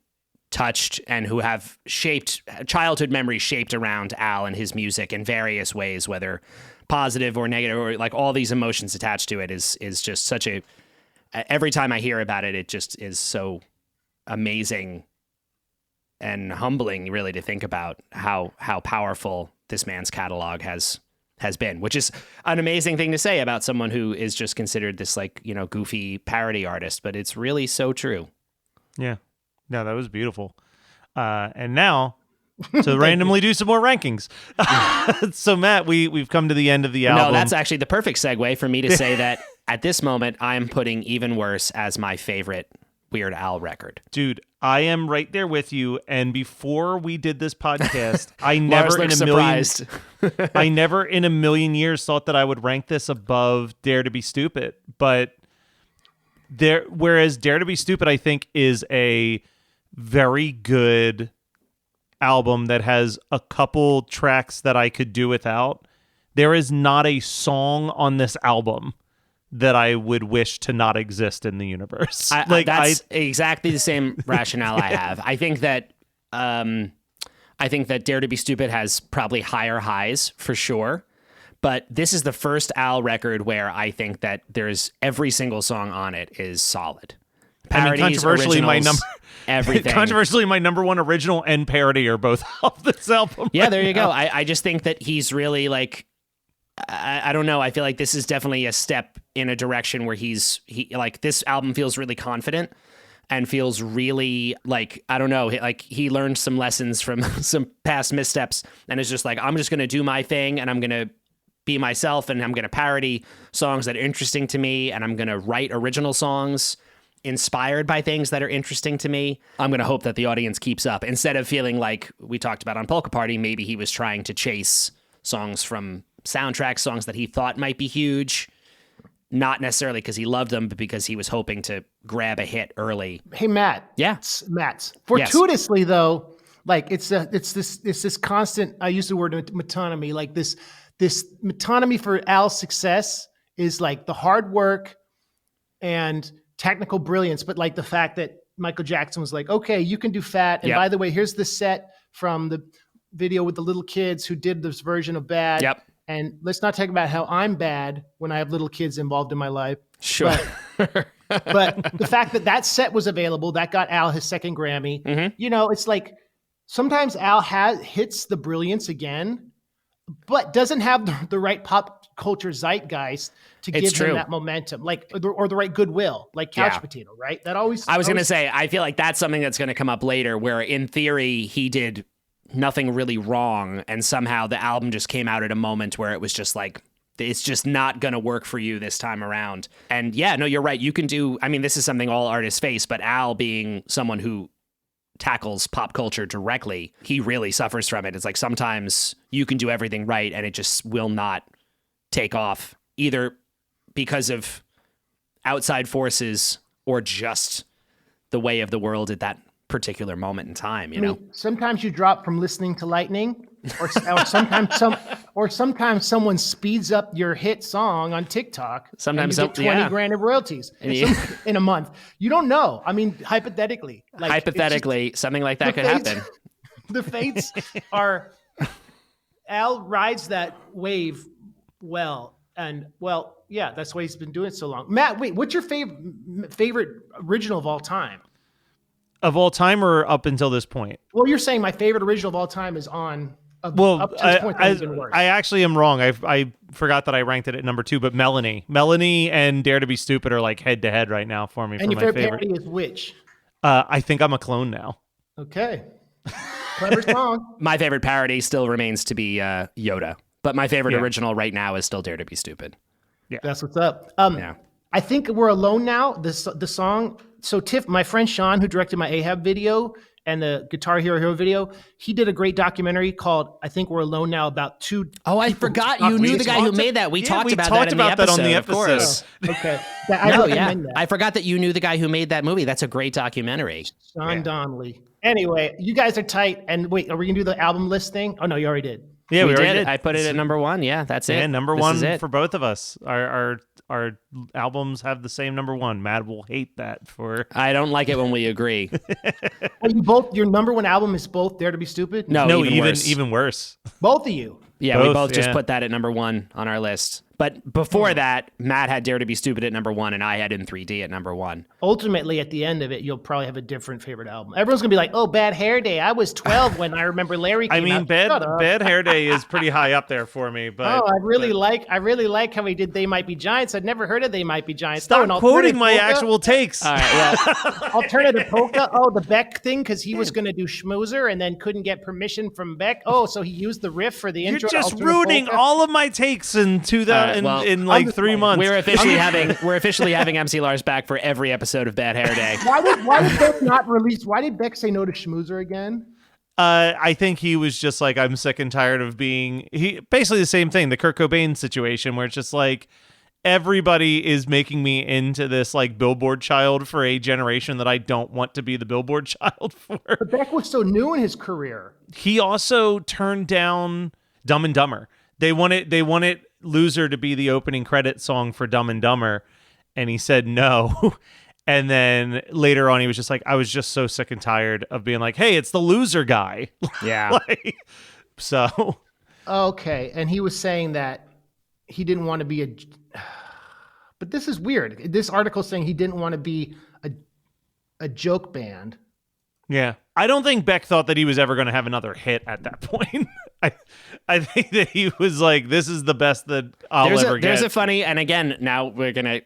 Speaker 5: touched and who have shaped childhood memories shaped around Al and his music in various ways, whether positive or negative, or like all these emotions attached to it is just such a, every time I hear about it, it just is so amazing and humbling really to think about how powerful this man's catalog has been, which is an amazing thing to say about someone who is just considered this like, you know, goofy parody artist, but it's really so true.
Speaker 4: Yeah. No, that was beautiful. And now to randomly do some more rankings. So Matt, we've come to the end of the album.
Speaker 5: No, that's actually the perfect segue for me to say that at this moment, I'm putting Even Worse as my favorite Weird Al record.
Speaker 4: Dude, I am right there with you. And before we did this podcast, I never in a million years thought that I would rank this above Dare to Be Stupid. But whereas Dare to Be Stupid, I think, is a very good album that has a couple tracks that I could do without. There is not a song on this album that I would wish to not exist in the universe.
Speaker 5: That's exactly the same rationale I have. I think that Dare to Be Stupid has probably higher highs for sure. But this is the first Al record where I think that there's every single song on it is solid. Parodies,
Speaker 4: controversially,
Speaker 5: everything.
Speaker 4: my number one original and parody are both off this album.
Speaker 5: Yeah, there you go. I just think that he's really like, I don't know. I feel like this is definitely a step in a direction where he like this album feels really confident and feels really like, I don't know, like he learned some lessons from some past missteps and is just like, I'm just going to do my thing and I'm going to be myself and I'm going to parody songs that are interesting to me and I'm going to write original songs inspired by things that are interesting to me. I'm going to hope that the audience keeps up instead of feeling like we talked about on Polka Party, maybe he was trying to chase songs from soundtracks, songs that he thought might be huge, not necessarily because he loved them, but because he was hoping to grab a hit early.
Speaker 6: Hey, Matt.
Speaker 5: Yeah.
Speaker 6: Matt. Fortuitously, though, like it's this constant, I use the word metonymy, like this metonymy for Al's success is like the hard work and technical brilliance, but like the fact that Michael Jackson was like, okay, you can do Fat. And by the way, here's the set from the video with the little kids who did this version of Bad.
Speaker 5: Yep.
Speaker 6: And let's not talk about how I'm bad when I have little kids involved in my life.
Speaker 5: Sure.
Speaker 6: But the fact that set was available, that got Al his second Grammy.
Speaker 5: Mm-hmm.
Speaker 6: You know, it's like sometimes Al hits the brilliance again, but doesn't have the right pop culture zeitgeist to give him that momentum, like or the right goodwill, like Couch Potato, right? That always. I was
Speaker 5: going to say, I feel like that's something that's going to come up later, where in theory he did nothing really wrong, and somehow the album just came out at a moment where it was just like, it's just not going to work for you this time around. And yeah, no, you're right. You can do, I mean, this is something all artists face, but Al being someone who tackles pop culture directly, he really suffers from it. It's like sometimes you can do everything right and it just will not take off, either because of outside forces or just the way of the world at that particular moment in time, you know?
Speaker 6: Sometimes you drop from listening to lightning, or sometimes someone speeds up your hit song on TikTok.
Speaker 5: Sometimes
Speaker 6: and you get 20 grand of royalties in a month. You don't know. I mean, hypothetically,
Speaker 5: something like that could happen.
Speaker 6: The fates are. Al rides that wave well, and yeah, that's why he's been doing it so long. Matt, wait, what's your favorite original of all time?
Speaker 4: Of all time or up until this point?
Speaker 6: Well, you're saying my favorite original of all time is on. Up to this point, I
Speaker 4: actually am wrong. I forgot that I ranked it at number 2, but Melanie and Dare to Be Stupid are like head to head right now for me.
Speaker 6: And your favorite parody is which?
Speaker 4: I Think I'm a Clone Now.
Speaker 6: Okay, clever song.
Speaker 5: My favorite parody still remains to be Yoda, but my favorite original right now is still Dare to Be Stupid.
Speaker 6: Yeah, that's what's up. I Think We're Alone Now. The song. So Tiff, my friend Sean, who directed my Ahab video and the Guitar Hero video, he did a great documentary called I Think We're Alone Now about two.
Speaker 5: Oh, I forgot you knew the guy who made that. We talked about that on the episode. Of course.
Speaker 6: Oh, okay.
Speaker 5: I forgot that you knew the guy who made that movie. That's a great documentary.
Speaker 6: Sean Donnelly. Anyway, you guys are tight. And wait, are we going to do the album list thing? Oh, no, you already did.
Speaker 4: Yeah, we already did.
Speaker 5: I put it at number 1. Yeah, that's it.
Speaker 4: Yeah, number 1 for both of us. Our albums have the same number 1. Matt will hate that for.
Speaker 5: I don't like it when we agree.
Speaker 6: Well, your number 1 album is both Dare to Be Stupid?
Speaker 5: No, even
Speaker 4: worse.
Speaker 6: Both of you.
Speaker 5: Yeah, we both just put that at number 1 on our list. But before that, Matt had Dare to Be Stupid at number 1, and I had In 3D at number 1.
Speaker 6: Ultimately, at the end of it, you'll probably have a different favorite album. Everyone's going to be like, oh, Bad Hair Day. I was 12 when I remember Larry came out.
Speaker 4: Bad Hair Day is pretty high up there for me. But
Speaker 6: I really like how he did They Might Be Giants. I'd never heard of They Might Be Giants.
Speaker 4: Stop quoting my actual takes.
Speaker 5: All right, well.
Speaker 6: Alternative Polka. Oh, the Beck thing, because he was going to do Schmoozer and then couldn't get permission from Beck. Oh, so he used the riff for the intro.
Speaker 4: You're just ruining all of my takes in 3 months.
Speaker 5: We're officially having MC Lars back for every episode of Bad Hair Day.
Speaker 6: Why did Beck not release? Why did Beck say no to Schmoozer again?
Speaker 4: I think he was just like, I'm sick and tired of basically the same thing, the Kurt Cobain situation, where it's just like, everybody is making me into this like Billboard child for a generation that I don't want to be the Billboard child for.
Speaker 6: But Beck was so new in his career.
Speaker 4: He also turned down Dumb and Dumber. They wanted Loser to be the opening credit song for Dumb and Dumber, and he said no. And then later on, he was just like, I was just so sick and tired of being like, hey, it's the Loser guy.
Speaker 5: Yeah.
Speaker 4: So.
Speaker 6: Okay. And he was saying that he didn't want to be but this is weird. This article saying he didn't want to be a joke band.
Speaker 4: Yeah. I don't think Beck thought that he was ever going to have another hit at that point. I think that he was like, this is the best that I'll ever get.
Speaker 5: There's a funny, and again, now we're gonna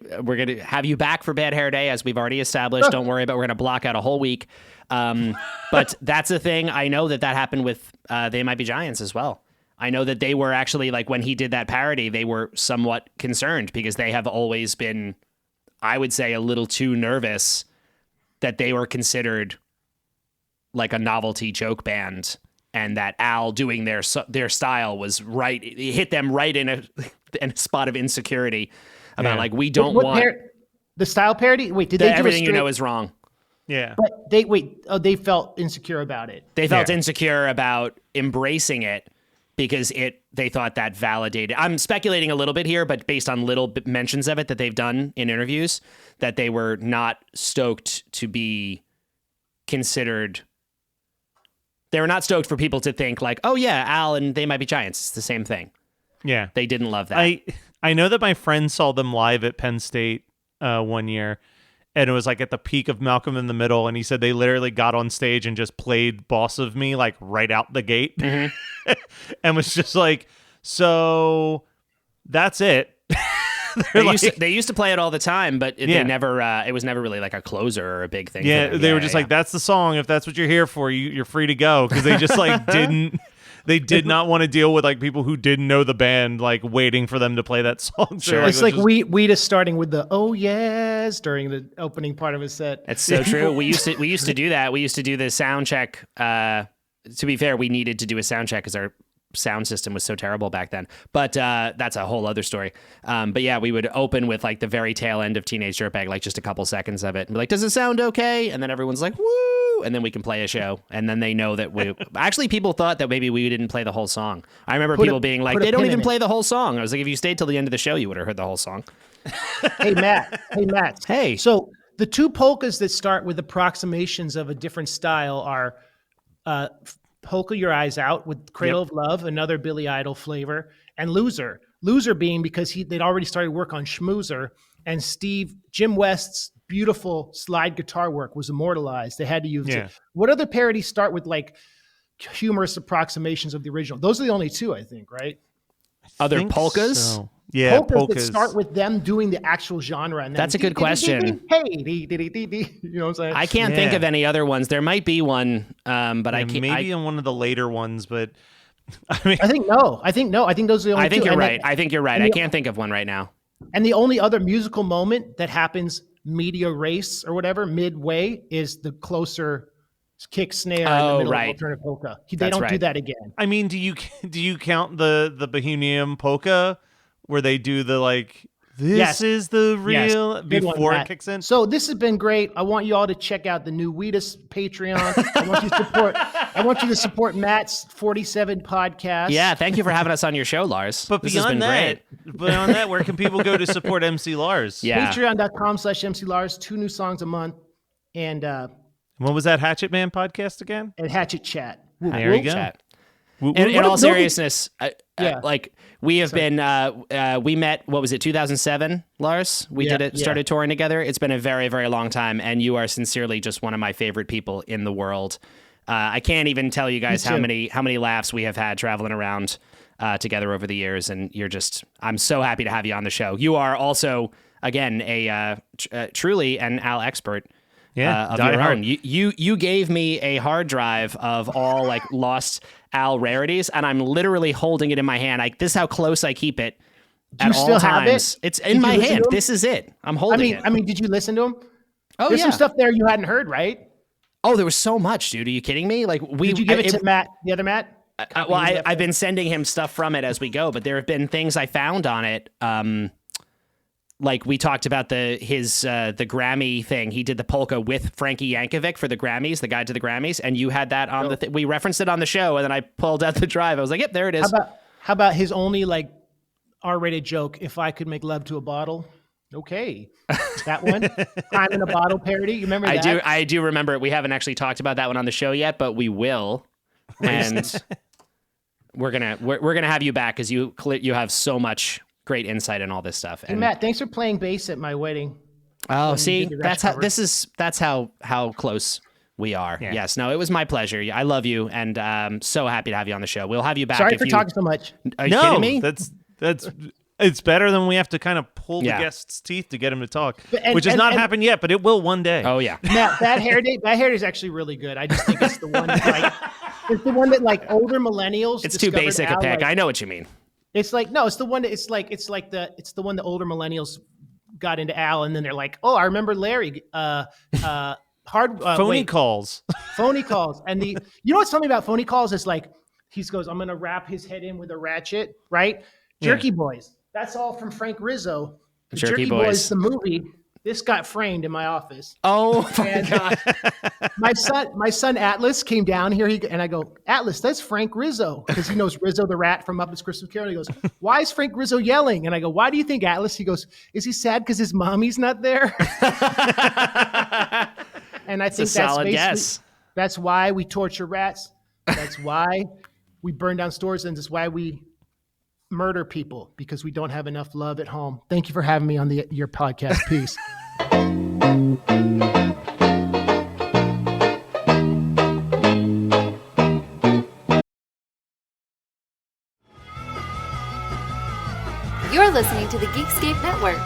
Speaker 5: have you back for Bad Hair Day, as we've already established. Don't worry, but we're gonna block out a whole week. But that's a thing. I know that happened with They Might Be Giants as well. I know that they were actually, like, when he did that parody, they were somewhat concerned because they have always been, I would say, a little too nervous that they were considered like a novelty joke band, and that Al doing their style was right. It hit them right in a spot of insecurity about like, we don't want
Speaker 6: the style parody. Wait, did they do
Speaker 5: everything you know is wrong?
Speaker 4: Yeah.
Speaker 6: But they felt insecure about it.
Speaker 5: They felt insecure about embracing it because they thought that validated. I'm speculating a little bit here, but based on little mentions of it that they've done in interviews, that they were not stoked to be considered. They were not stoked for people to think like, oh yeah, Al and They Might Be Giants. It's the same thing.
Speaker 4: Yeah.
Speaker 5: They didn't love that.
Speaker 4: I know that my friend saw them live at Penn State one year, and it was like at the peak of Malcolm in the Middle, and he said they literally got on stage and just played Boss of Me like right out the gate. Mm-hmm. And was just like, so that's it.
Speaker 5: They used to play it all the time, but they never. It was never really like a closer or a big thing.
Speaker 4: Yeah, they were just like, that's the song. If that's what you're here for, you're free to go. Because they just like didn't. They did not want to deal with like people who didn't know the band, like waiting for them to play that song. So,
Speaker 6: sure. It's like Weed is starting with the "oh yes" during the opening part of his set.
Speaker 5: It's so true. We used to do that. We used to do the sound check. To be fair, we needed to do a sound check because our sound system was so terrible back then. But that's a whole other story. But yeah, we would open with like the very tail end of Teenage Dirtbag, like just a couple seconds of it, and be like, "Does it sound okay?" And then everyone's like, "Woo!" And then we can play a show. And then they know that we actually, people thought that maybe we didn't play the whole song. I remember people being like, they don't even play the whole song. I was like, if you stayed till the end of the show, you would have heard the whole song.
Speaker 6: Hey, Matt.
Speaker 5: Hey.
Speaker 6: So the two polkas that start with approximations of a different style are Polka Your Eyes Out with Cradle of Love, another Billy Idol flavor, and Loser. Loser being because they'd already started work on Schmoozer, and Jim West's beautiful slide guitar work was immortalized. They had to use it. What other parodies start with like humorous approximations of the original? Those are the only two, I think, right?
Speaker 5: Other polkas?
Speaker 4: So. Yeah,
Speaker 6: polkas that start with them doing the actual genre. And then
Speaker 5: that's a good question.
Speaker 6: Hey, you know what I'm saying?
Speaker 5: I can't think of any other ones. There might be one, but I can't.
Speaker 4: Maybe in one of the later ones, but I mean,
Speaker 6: I think no. I think those are the only two.
Speaker 5: I think you're right. I think you're right. I can't think of one right now.
Speaker 6: And the only other musical moment that happens media race or whatever midway is the closer kick snare in the middle of alternative polka. They don't do that again.
Speaker 4: I mean, do you count the Bohemian polka where they do the like this is the real before it kicks in?
Speaker 6: So this has been great. I want you all to check out the new Wheatus Patreon. I want you to support Matt's 47 podcast.
Speaker 5: Yeah, thank you for having us on your show, Lars.
Speaker 4: But beyond that, where can people go to support MC Lars?
Speaker 5: Yeah.
Speaker 6: Patreon.com/MC Lars, 2 new songs a month. And
Speaker 4: what was that Hatchet Man podcast again?
Speaker 6: And Hatchet Chat.
Speaker 4: There you go.
Speaker 5: Chat. In all seriousness, like we have been, we met, what was it, 2007, Lars? We started touring together. It's been a very, very long time, and you are sincerely just one of my favorite people in the world. I can't even tell you guys how many laughs we have had traveling around together over the years, and I'm so happy to have you on the show. You are also, again, a truly an Al expert. Of your own. You gave me a hard drive of all like lost Al rarities, and I'm literally holding it in my hand. This is how close I keep it at all times. It's in my hand. This is it. I'm holding it.
Speaker 6: I mean, did you listen to him?
Speaker 5: Oh,
Speaker 6: There's some stuff there you hadn't heard, right?
Speaker 5: Oh, there was so much, dude. Are you kidding me? Like
Speaker 6: did you give it to Matt, the other Matt?
Speaker 5: I've been sending him stuff from it as we go, but there have been things I found on it. Like we talked about the Grammy thing. He did the polka with Frankie Yankovic for the Grammys, the guide to the Grammys, and you had that on we referenced it on the show, and then I pulled out the drive. I was like, yep, there it is.
Speaker 6: How about his only like R-rated joke? If I could make love to a bottle, okay, that one. Time in a bottle parody. You remember that?
Speaker 5: I do remember it. We haven't actually talked about that one on the show yet, but we will, and we're gonna have you back because you have so much great insight in all this stuff.
Speaker 6: And Matt, thanks for playing bass at my wedding.
Speaker 5: Oh, see, that's how close We are.
Speaker 4: Yeah.
Speaker 5: Yes. No, it was my pleasure. I love you, and so happy to have you on the show. We'll have you back.
Speaker 6: Sorry
Speaker 5: if
Speaker 6: for
Speaker 5: you...
Speaker 6: talking so much.
Speaker 5: Are you
Speaker 4: No,
Speaker 5: kidding me?
Speaker 4: that's it's better than we have to kind of pull
Speaker 5: Yeah.
Speaker 4: the guest's teeth to get him to talk,
Speaker 6: And-
Speaker 4: which has
Speaker 6: and-
Speaker 4: not
Speaker 6: and-
Speaker 4: happened yet, but it will one day.
Speaker 5: Oh yeah.
Speaker 6: Matt, that hair day is actually really good. I just think it's the one that like it's the one that like older millennials.
Speaker 5: It's too
Speaker 6: discovered
Speaker 5: basic a
Speaker 6: Al,
Speaker 5: pick.
Speaker 6: like-
Speaker 5: I know what you mean.
Speaker 6: It's like no, it's the one that it's the one that older millennials got into Al, and then they're like, oh, I remember Larry.
Speaker 4: Phony calls.
Speaker 6: Phony calls, and you know what's funny about phony calls is like he goes, I'm gonna wrap his head in with a ratchet, right? Jerky Boys. That's all from Frank Rizzo. The
Speaker 5: Jerky Boys.
Speaker 6: the movie. This got framed in my office.
Speaker 5: Oh my
Speaker 6: And-
Speaker 5: god.
Speaker 6: My son Atlas came down here, and I go, Atlas, that's Frank Rizzo, because he knows Rizzo the Rat from Muppets Christmas Carol. And he goes, why is Frank Rizzo yelling? And I go, why do you think, Atlas? He goes, is he sad because his mommy's not there? And I think
Speaker 5: a solid guess.
Speaker 6: That's why we torture rats. That's why we burn down stores, and that's why we murder people, because we don't have enough love at home. Thank you for having me on your podcast. Peace.
Speaker 8: You're listening to the Geekscape Network.